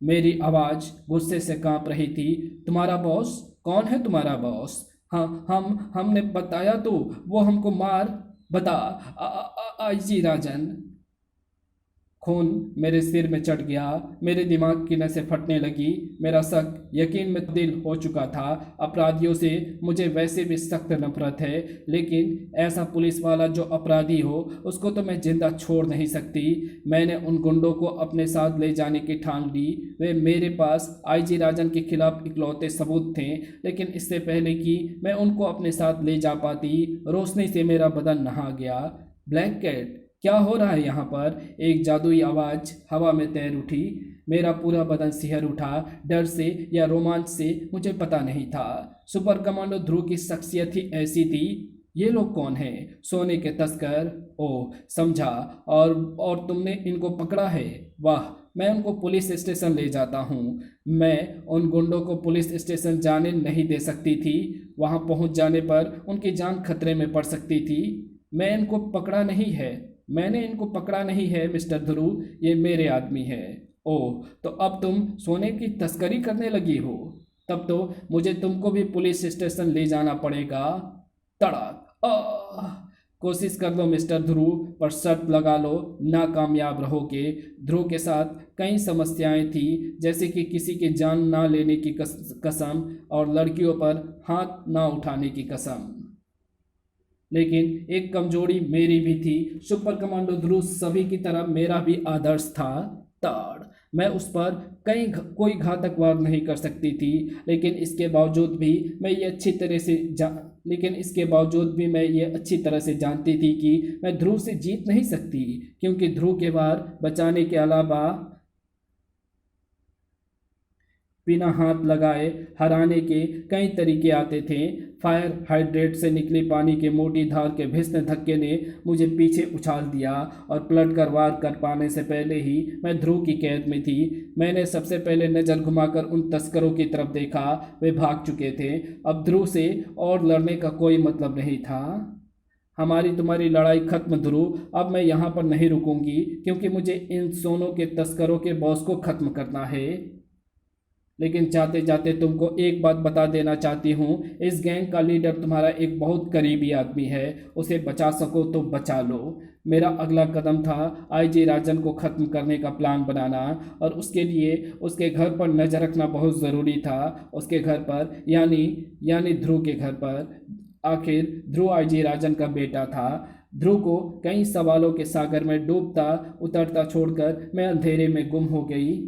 मेरी आवाज़ गुस्से से कांप रही थी। तुम्हारा बॉस? कौन है तुम्हारा बॉस? हाँ, हमने बताया तो वो हमको मार। बता। आईजी राजन। खून मेरे सिर में चढ़ गया, मेरे दिमाग की नसें फटने लगी। मेरा शक यकीन में तब्दील हो चुका था। अपराधियों से मुझे वैसे भी सख्त नफरत है, लेकिन ऐसा पुलिस वाला जो अपराधी हो उसको तो मैं जिंदा छोड़ नहीं सकती। मैंने उन गुंडों को अपने साथ ले जाने की ठान ली। वे मेरे पास आईजी राजन के खिलाफ इकलौते सबूत थे, लेकिन इससे पहले कि मैं उनको अपने साथ ले जा पाती, रोशनी से मेरा बदन नहा गया। ब्लैक कैट, क्या हो रहा है यहाँ पर? एक जादुई आवाज़ हवा में तैर उठी। मेरा पूरा बदन सिहर उठा, डर से या रोमांच से, मुझे पता नहीं था। सुपर कमांडो ध्रुव की शख्सियत ही ऐसी थी। ये लोग कौन हैं? सोने के तस्कर। ओह, समझा। और तुमने इनको पकड़ा है? वाह, मैं उनको पुलिस स्टेशन ले जाता हूँ। मैं उन गुंडों को पुलिस स्टेशन जाने नहीं दे सकती थी। वहाँ पहुँच जाने पर उनकी जान खतरे में पड़ सकती थी। मैंने इनको पकड़ा नहीं है मिस्टर ध्रुव, ये मेरे आदमी है। ओह, तो अब तुम सोने की तस्करी करने लगी हो? तब तो मुझे तुमको भी पुलिस स्टेशन ले जाना पड़ेगा। तड़ाक। कोशिश कर लो मिस्टर ध्रुव, पर शर्त लगा लो, नाकामयाब रहोगे। ध्रुव के साथ कई समस्याएं थी, जैसे कि किसी की जान ना लेने की कसम और लड़कियों पर हाथ ना उठाने की कसम। लेकिन एक कमजोरी मेरी भी थी। सुपर कमांडो ध्रुव सभी की तरह मेरा भी आदर्श था, ताड़। मैं उस पर कोई घातक वार नहीं कर सकती थी, लेकिन इसके बावजूद भी मैं ये अच्छी तरह से जानती थी कि मैं ध्रुव से जीत नहीं सकती, क्योंकि ध्रुव के वार बचाने के अलावा बिना हाथ लगाए हराने के कई तरीके आते थे। फायर हाइड्रेट से निकली पानी के मोटी धार के भीषण धक्के ने मुझे पीछे उछाल दिया, और पलट कर वार कर पाने से पहले ही मैं ध्रुव की कैद में थी। मैंने सबसे पहले नज़र घुमाकर उन तस्करों की तरफ देखा। वे भाग चुके थे। अब ध्रुव से और लड़ने का कोई मतलब नहीं था। हमारी तुम्हारी लड़ाई खत्म ध्रुव, अब मैं यहाँ पर नहीं रुकूंगी, क्योंकि मुझे इन सोनों के तस्करों के बॉस को खत्म करना है। लेकिन जाते जाते तुमको एक बात बता देना चाहती हूँ, इस गैंग का लीडर तुम्हारा एक बहुत करीबी आदमी है। उसे बचा सको तो बचा लो। मेरा अगला कदम था आईजी राजन को ख़त्म करने का प्लान बनाना, और उसके लिए उसके घर पर नज़र रखना बहुत ज़रूरी था। उसके घर पर, यानी ध्रुव के घर पर। आखिर ध्रुव आईजी राजन का बेटा था। ध्रुव को कई सवालों के सागर में डूबता उतरता छोड़कर मैं अंधेरे में गुम हो गई।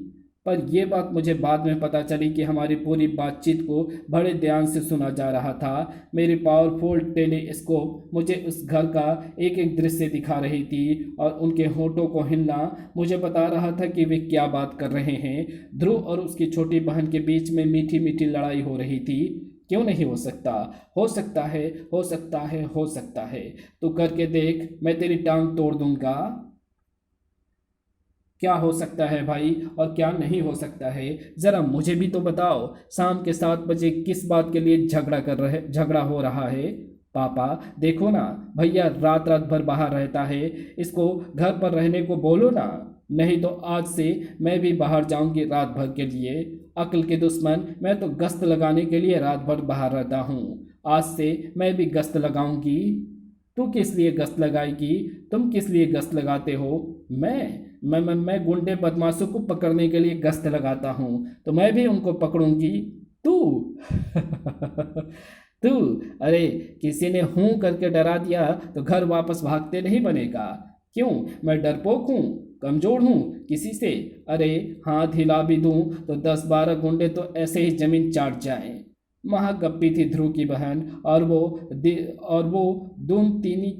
पर यह बात मुझे बाद में पता चली कि हमारी पूरी बातचीत को बड़े ध्यान से सुना जा रहा था। मेरी पावरफुल टेलीस्कोप मुझे उस घर का एक एक दृश्य दिखा रही थी, और उनके होठों को हिलना मुझे बता रहा था कि वे क्या बात कर रहे हैं। ध्रुव और उसकी छोटी बहन के बीच में मीठी मीठी लड़ाई हो रही थी। क्यों नहीं हो सकता? हो सकता है, हो सकता है, हो सकता है। तो करके देख, मैं तेरी टांग तोड़ दूंगा। क्या हो सकता है भाई, और क्या नहीं हो सकता है, ज़रा मुझे भी तो बताओ। शाम के 7 बजे किस बात के लिए झगड़ा हो रहा है? पापा देखो ना, भैया रात रात भर बाहर रहता है, इसको घर पर रहने को बोलो ना, नहीं तो आज से मैं भी बाहर जाऊंगी रात भर के लिए। अक्ल के दुश्मन, मैं तो गश्त लगाने के लिए रात भर बाहर रहता हूँ। आज से मैं भी गश्त लगाऊंगी। तू किस लिए गश्त लगाएगी? तुम किस लिए गश्त लगाते हो? मैं गुंडे बदमाशों को पकड़ने के लिए गश्त लगाता हूँ, तो मैं भी उनको पकड़ूंगी। तू तू अरे, किसी ने हूँ करके डरा दिया तो घर वापस भागते नहीं बनेगा। क्यों, मैं डरपोक हूँ? कमज़ोर हूँ किसी से? अरे हाथ हिला भी दूँ तो 10-12 गुंडे तो ऐसे ही ज़मीन चाट जाएं। महागप्पी थी ध्रुव की बहन, और वो दून तीनी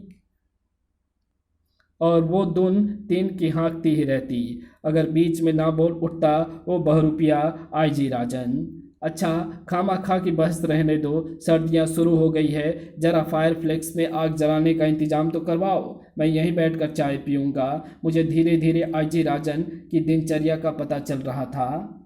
और वो धुन तीन की हाँकती ही रहती। अगर बीच में ना बोल उठता वो बहरूपिया आईजी राजन। अच्छा, खामा खा की बहस रहने दो, सर्दियाँ शुरू हो गई है, जरा फायर फ्लेक्स में आग जलाने का इंतजाम तो करवाओ। मैं यहीं बैठकर चाय पीऊँगा। मुझे धीरे धीरे आईजी राजन की दिनचर्या का पता चल रहा था।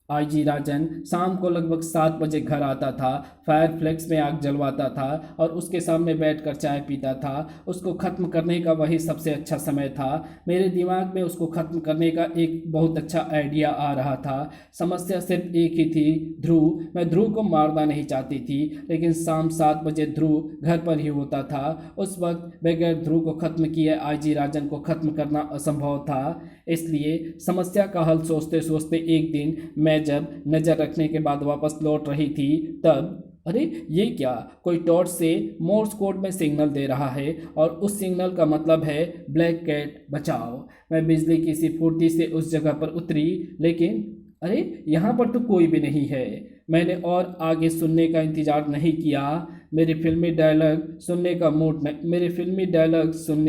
आईजी राजन शाम को लगभग 7 बजे घर आता था, फायर फ्लेक्स में आग जलवाता था और उसके सामने बैठकर चाय पीता था। उसको ख़त्म करने का वही सबसे अच्छा समय था। मेरे दिमाग में उसको ख़त्म करने का एक बहुत अच्छा आइडिया आ रहा था। समस्या सिर्फ एक ही थी, ध्रुव। मैं ध्रुव को मारना नहीं चाहती थी, लेकिन शाम 7 बजे ध्रुव घर पर ही होता था। उस वक्त बगैर ध्रुव को ख़त्म किए आईजी राजन को ख़त्म करना असंभव था। इसलिए समस्या का हल सोचते सोचते एक दिन मैं जब नज़र रखने के बाद वापस लौट रही थी, तब अरे ये क्या, कोई टॉर्च से मोर्स कोड में सिग्नल दे रहा है और उस सिग्नल का मतलब है ब्लैक कैट बचाओ। मैं बिजली की सी फुर्ती से उस जगह पर उतरी, लेकिन अरे यहाँ पर तो कोई भी नहीं है। मैंने और आगे सुनने का इंतजार नहीं किया। मेरे फिल्मी डायलॉग सुनने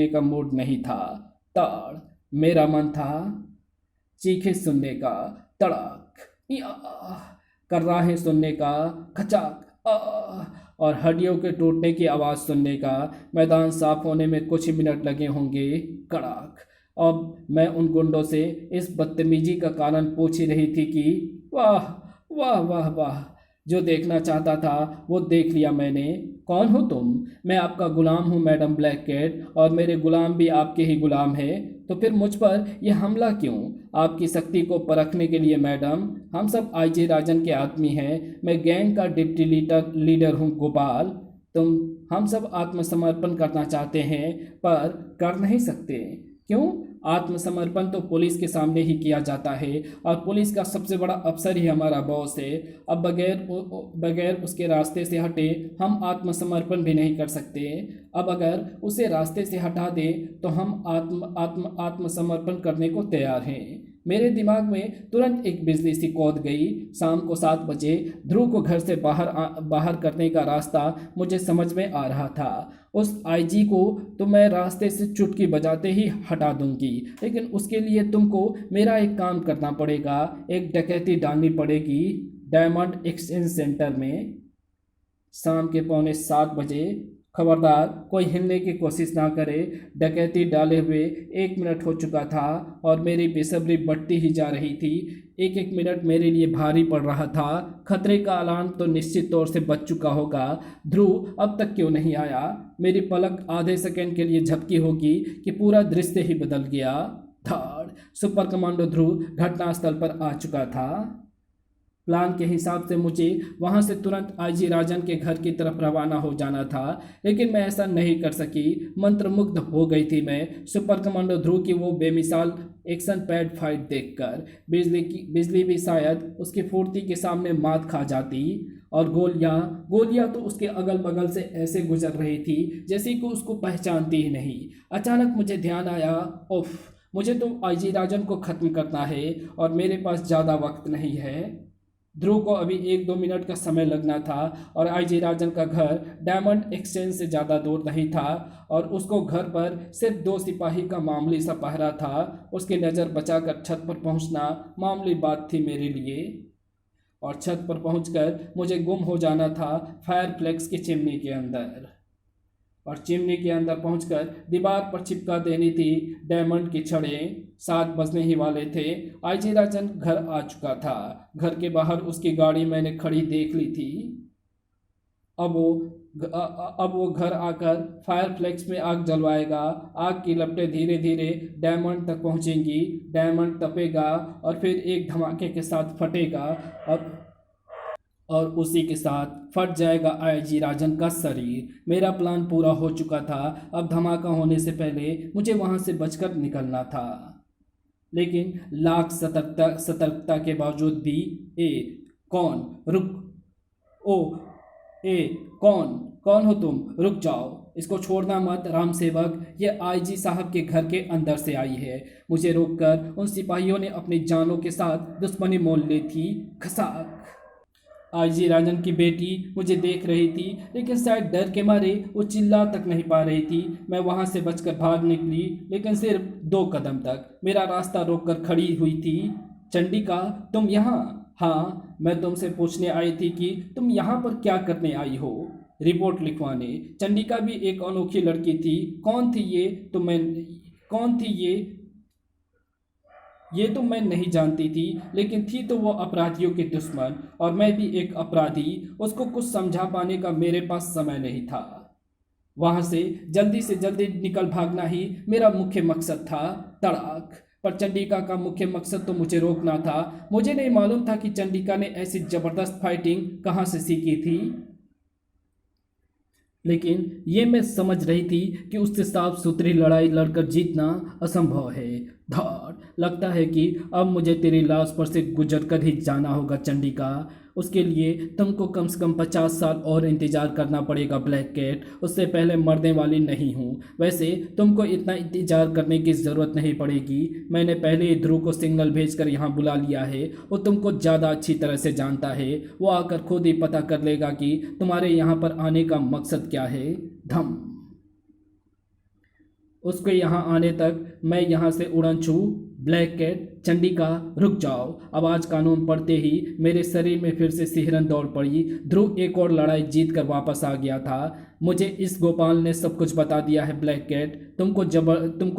का मूड नहीं था। ताड़ मेरा मन था चीखे सुनने का, तड़ाक या कर्राहें सुनने का, खचाक और हड्डियों के टूटने की आवाज़ सुनने का। मैदान साफ होने में कुछ ही मिनट लगे होंगे, कड़ाक। अब मैं उन गुंडों से इस बदतमीजी का कारण पूछ ही रही थी कि वाह वाह वाह वाह, जो देखना चाहता था वो देख लिया मैंने। कौन हो तुम? मैं आपका गुलाम हूँ मैडम ब्लैक कैट, और मेरे गुलाम भी आपके ही गुलाम है। तो फिर मुझ पर यह हमला क्यों? आपकी शक्ति को परखने के लिए मैडम। हम सब आईजे राजन के आदमी हैं। मैं गैंग का डिप्टी लीडर हूँ गोपाल। हम सब आत्मसमर्पण करना चाहते हैं पर कर नहीं सकते। क्यों? आत्मसमर्पण तो पुलिस के सामने ही किया जाता है और पुलिस का सबसे बड़ा अफसर ही हमारा बॉस है। अब बगैर उसके रास्ते से हटे हम आत्मसमर्पण भी नहीं कर सकते। अब अगर उसे रास्ते से हटा दें तो हम आत्मसमर्पण करने को तैयार हैं। मेरे दिमाग में तुरंत एक बिजली सी कौंध गई। शाम को 7 बजे ध्रुव को घर से बाहर करने का रास्ता मुझे समझ में आ रहा था। उस आईजी को तो मैं रास्ते से चुटकी बजाते ही हटा दूंगी, लेकिन उसके लिए तुमको मेरा एक काम करना पड़ेगा। एक डकैती डालनी पड़ेगी डायमंड एक्सचेंज सेंटर में शाम के 6:45 बजे। खबरदार कोई हिलने की कोशिश ना करे। डकैती डाले हुए 1 मिनट हो चुका था और मेरी बेसब्री बढ़ती ही जा रही थी। एक एक मिनट मेरे लिए भारी पड़ रहा था। खतरे का अलार्म तो निश्चित तौर से बज चुका होगा। ध्रुव अब तक क्यों नहीं आया? मेरी पलक आधे सेकंड के लिए झपकी होगी कि पूरा दृश्य ही बदल गया। धाड़! सुपर कमांडो ध्रुव घटनास्थल पर आ चुका था। प्लान के हिसाब से मुझे वहां से तुरंत आईजी राजन के घर की तरफ रवाना हो जाना था, लेकिन मैं ऐसा नहीं कर सकी। मंत्रमुग्ध हो गई थी मैं सुपर कमांडो ध्रुव की वो बेमिसाल एक्शन पैड फाइट देखकर। बिजली भी शायद उसकी फुर्ती के सामने मात खा जाती। और गोलियां तो उसके अगल बगल से ऐसे गुजर रही थी जैसे कि उसको पहचानती ही नहीं। अचानक मुझे ध्यान आया, उफ, मुझे तो आईजी राजन को ख़त्म करना है और मेरे पास ज़्यादा वक्त नहीं है। ध्रुव को अभी 1-2 मिनट का समय लगना था और आईजी राजन का घर डायमंड एक्सचेंज से ज़्यादा दूर नहीं था और उसको घर पर सिर्फ 2 सिपाही का मामूली सा पहरा था। उसकी नज़र बचाकर छत पर पहुंचना मामूली बात थी मेरे लिए, और छत पर पहुंचकर मुझे गुम हो जाना था फायर फ्लेक्स की चिमनी के अंदर। और चिमनी के अंदर पहुंचकर दीवार पर चिपका देनी थी डायमंड की छड़ें। 7 बजने ही वाले थे। आईजी राजन घर आ चुका था। घर के बाहर उसकी गाड़ी मैंने खड़ी देख ली थी। अब वो घर आकर फायर फ्लेक्स में आग जलवाएगा। आग की लपटें धीरे धीरे डायमंड तक पहुंचेंगी। डायमंड तपेगा और फिर एक धमाके के साथ फटेगा और उसी के साथ फट जाएगा आईजी राजन का शरीर। मेरा प्लान पूरा हो चुका था। अब धमाका होने से पहले मुझे वहां से बचकर निकलना था, लेकिन लाख सतर्कता के बावजूद भी कौन हो तुम? रुक जाओ। इसको छोड़ना मत राम सेवक, ये आईजी साहब के घर के अंदर से आई है। मुझे रोककर उन सिपाहियों ने अपनी जानों के साथ दुश्मनी मोल ली थी। खसाक। आईजी राजन की बेटी मुझे देख रही थी, लेकिन शायद डर के मारे वो चिल्ला तक नहीं पा रही थी। मैं वहां से बचकर भाग निकली, लेकिन सिर्फ 2 कदम तक। मेरा रास्ता रोककर खड़ी हुई थी। चंडिका, तुम यहाँ? हाँ, मैं तुमसे पूछने आई थी कि तुम यहाँ पर क्या करने आई हो। रिपोर्ट लिखवाने। चंडिका भी एक अनोखी लड़की थी। कौन थी ये तो मैं नहीं जानती थी, लेकिन थी तो वो अपराधियों के दुश्मन, और मैं भी एक अपराधी। उसको कुछ समझा पाने का मेरे पास समय नहीं था। वहां से जल्दी निकल भागना ही मेरा मुख्य मकसद था। तड़ाक। पर चंडिका का मुख्य मकसद तो मुझे रोकना था। मुझे नहीं मालूम था कि चंडिका ने ऐसी जबरदस्त फाइटिंग कहाँ से सीखी थी, लेकिन ये मैं समझ रही थी कि उससे साफ सुथरी लड़ाई लड़कर जीतना असंभव है। धड़। लगता है कि अब मुझे तेरी लाश पर से गुजर कर ही जाना होगा चंडिका। उसके लिए तुमको कम से कम 50 साल और इंतजार करना पड़ेगा ब्लैक कैट। उससे पहले मरने वाली नहीं हूँ। वैसे तुमको इतना इंतजार करने की ज़रूरत नहीं पड़ेगी। मैंने पहले ही ध्रुव को सिग्नल भेजकर यहाँ बुला लिया है। वो तुमको ज़्यादा अच्छी तरह से जानता है। वो आकर खुद ही पता कर लेगा कि तुम्हारे यहाँ पर आने का मकसद क्या है। धम। उसके यहाँ आने तक मैं यहाँ से उड़न छू। ब्लैक कैट, चंडिका, रुक जाओ। आवाज़ कानून पड़ते ही मेरे शरीर में फिर से सिहरन दौड़ पड़ी। ध्रुव एक और लड़ाई जीत कर वापस आ गया था। मुझे इस गोपाल ने सब कुछ बता दिया है ब्लैक कैट। तुमको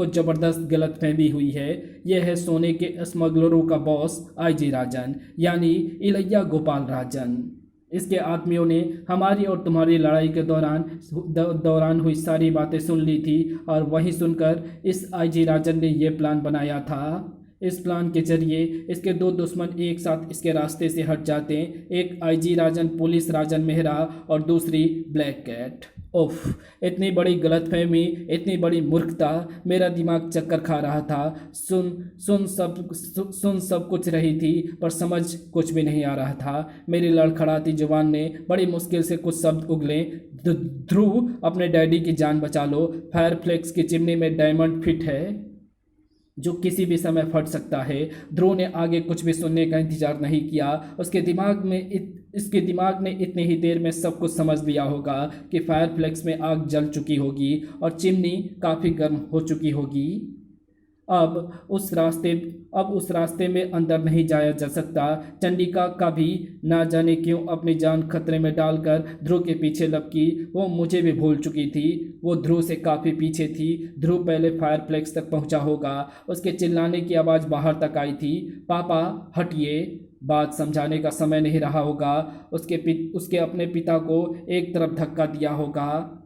जबरदस्त गलतफहमी हुई है। यह है सोने के स्मगलरों का बॉस आईजी राजन, यानी इलैया गोपाल राजन। इसके आदमियों ने हमारी और तुम्हारी लड़ाई के दौरान हुई सारी बातें सुन ली थी, और वही सुनकर इस आईजी राजन ने यह प्लान बनाया था। इस प्लान के जरिए इसके 2 दुश्मन एक साथ इसके रास्ते से हट जाते। एक आईजी राजन पुलिस राजन मेहरा और दूसरी ब्लैक कैट। उफ, इतनी बड़ी गलतफहमी, इतनी बड़ी मूर्खता। मेरा दिमाग चक्कर खा रहा था। सुन सब कुछ रही थी, पर समझ कुछ भी नहीं आ रहा था। मेरी लड़खड़ाती जुबान ने बड़ी मुश्किल से कुछ शब्द उगले। ध्रुव, अपने डैडी की जान बचा लो। फायरफ्लेक्स की चिमनी में डायमंड फिट है जो किसी भी समय फट सकता है। ध्रुव ने आगे कुछ भी सुनने का इंतजार नहीं किया। इसके दिमाग ने इतनी ही देर में सब कुछ समझ लिया होगा कि फायरफ्लेक्स में आग जल चुकी होगी और चिमनी काफ़ी गर्म हो चुकी होगी। अब उस रास्ते में अंदर नहीं जाया जा सकता। चंडिका का भी ना जाने क्यों अपनी जान खतरे में डालकर ध्रुव के पीछे लपकी। वो मुझे भी भूल चुकी थी। वो ध्रुव से काफ़ी पीछे थी। ध्रुव पहले फायरप्लेक्स तक पहुंचा होगा। उसके चिल्लाने की आवाज़ बाहर तक आई थी। पापा हटिए। बात समझाने का समय नहीं रहा होगा। उसके अपने पिता को एक तरफ धक्का दिया होगा,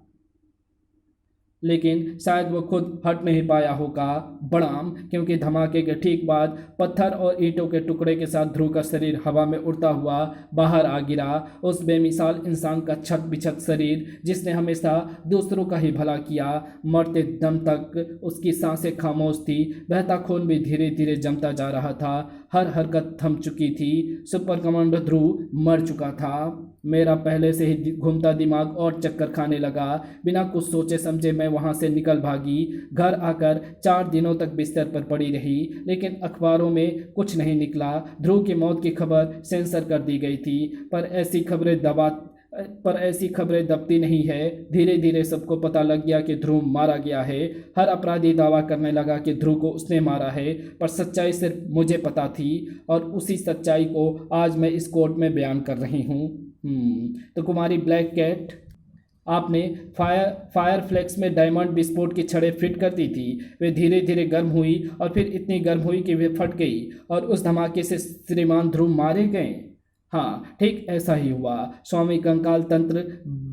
लेकिन शायद वो खुद हट नहीं पाया होगा। बड़ाम, क्योंकि धमाके के ठीक बाद पत्थर और ईंटों के टुकड़े के साथ ध्रुव का शरीर हवा में उड़ता हुआ बाहर आ गिरा। उस बेमिसाल इंसान का छत बिछत शरीर, जिसने हमेशा दूसरों का ही भला किया। मरते दम तक उसकी सांसें खामोश थी। बहता खून भी धीरे धीरे जमता जा रहा था। हर हरकत थम चुकी थी। सुपर कमांडर ध्रुव मर चुका था। मेरा पहले से ही घूमता दिमाग और चक्कर खाने लगा। बिना कुछ सोचे समझे मैं वहां से निकल भागी। घर आकर 4 दिनों तक बिस्तर पर पड़ी रही, लेकिन अखबारों में कुछ नहीं निकला। ध्रुव की मौत की खबर सेंसर कर दी गई थी, पर ऐसी खबरें दबती नहीं है। धीरे धीरे सबको पता लग गया कि ध्रुव मारा गया है। हर अपराधी दावा करने लगा कि ध्रुव को उसने मारा है, पर सच्चाई सिर्फ मुझे पता थी, और उसी सच्चाई को आज मैं इस कोर्ट में बयान कर रही हूँ। तो कुमारी ब्लैक कैट, आपने फायरफ्लेक्स में डायमंड विस्फोट की छड़ें फिट कर दी थी। वे धीरे धीरे गर्म हुई और फिर इतनी गर्म हुई कि वे फट गई, और उस धमाके से श्रीमान ध्रुव मारे गए। हाँ, ठीक ऐसा ही हुआ। स्वामी कंकाल तंत्र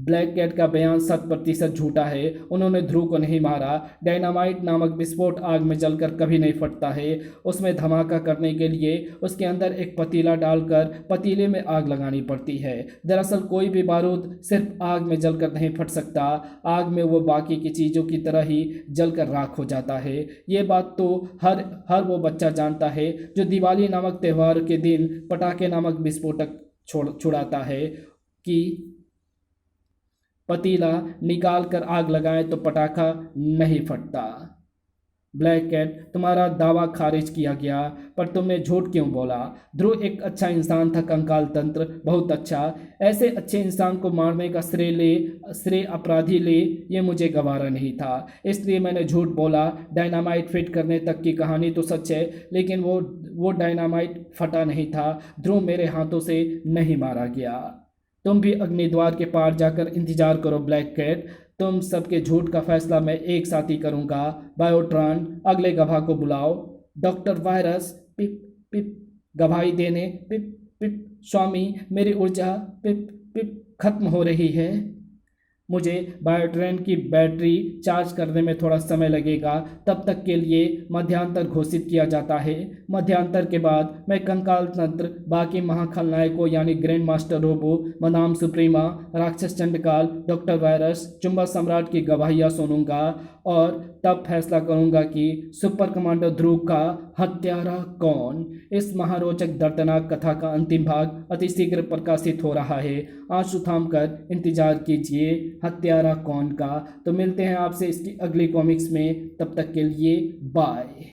ब्लैक कैट का बयान 100% झूठा है। उन्होंने ध्रुव को नहीं मारा। डायनामाइट नामक विस्फोट आग में जलकर कभी नहीं फटता है। उसमें धमाका करने के लिए उसके अंदर एक पतीला डालकर पतीले में आग लगानी पड़ती है। दरअसल कोई भी बारूद सिर्फ आग में जलकर नहीं फट सकता। आग में वो बाकी की चीज़ों की तरह ही जलकर राख हो जाता है। ये बात तो हर वो बच्चा जानता है जो दिवाली नामक त्यौहार के दिन पटाखे नामक विस्फोटक छुड़ाता है। कि पतीला निकाल कर आग लगाएं तो पटाखा नहीं फटता। ब्लैक कैट, तुम्हारा दावा खारिज किया गया, पर तुमने झूठ क्यों बोला? ध्रुव एक अच्छा इंसान था कंकाल तंत्र, बहुत अच्छा। ऐसे अच्छे इंसान को मारने का श्रेय अपराधी ले, ये मुझे गवारा नहीं था, इसलिए मैंने झूठ बोला। डायनामाइट फिट करने तक की कहानी तो सच है, लेकिन वो डायनामाइट फटा नहीं था। ध्रुव मेरे हाथों से नहीं मारा गया। तुम भी अग्निद्वार के पार जाकर इंतजार करो ब्लैक कैट, तुम सबके झूठ का फैसला मैं एक साथ ही करूंगा। बायोट्रॉन, अगले गवाह को बुलाओ। डॉक्टर वायरस, पिप पिप, गवाही देने, पिप पिप। स्वामी, मेरी ऊर्जा पिप पिप खत्म हो रही है। मुझे बायोट्रेन की बैटरी चार्ज करने में थोड़ा समय लगेगा, तब तक के लिए मध्यांतर घोषित किया जाता है। मध्यांतर के बाद मैं कंकाल तंत्र, बाकी महाखलनायकों यानी ग्रैंड मास्टर रोबो, मदाम सुप्रीमा, राक्षस चंडकाल, डॉक्टर वायरस, चुंबक सम्राट की गवाहियाँ सुनूंगा और तब फैसला करूंगा कि सुपर कमांडर ध्रुव का हत्यारा कौन। इस महारोचक दर्दनाक कथा का अंतिम भाग अतिशीघ्र प्रकाशित हो रहा है, आंसू थाम कर इंतजार कीजिए हत्यारा कौन का। तो मिलते हैं आपसे इसकी अगली कॉमिक्स में, तब तक के लिए बाय।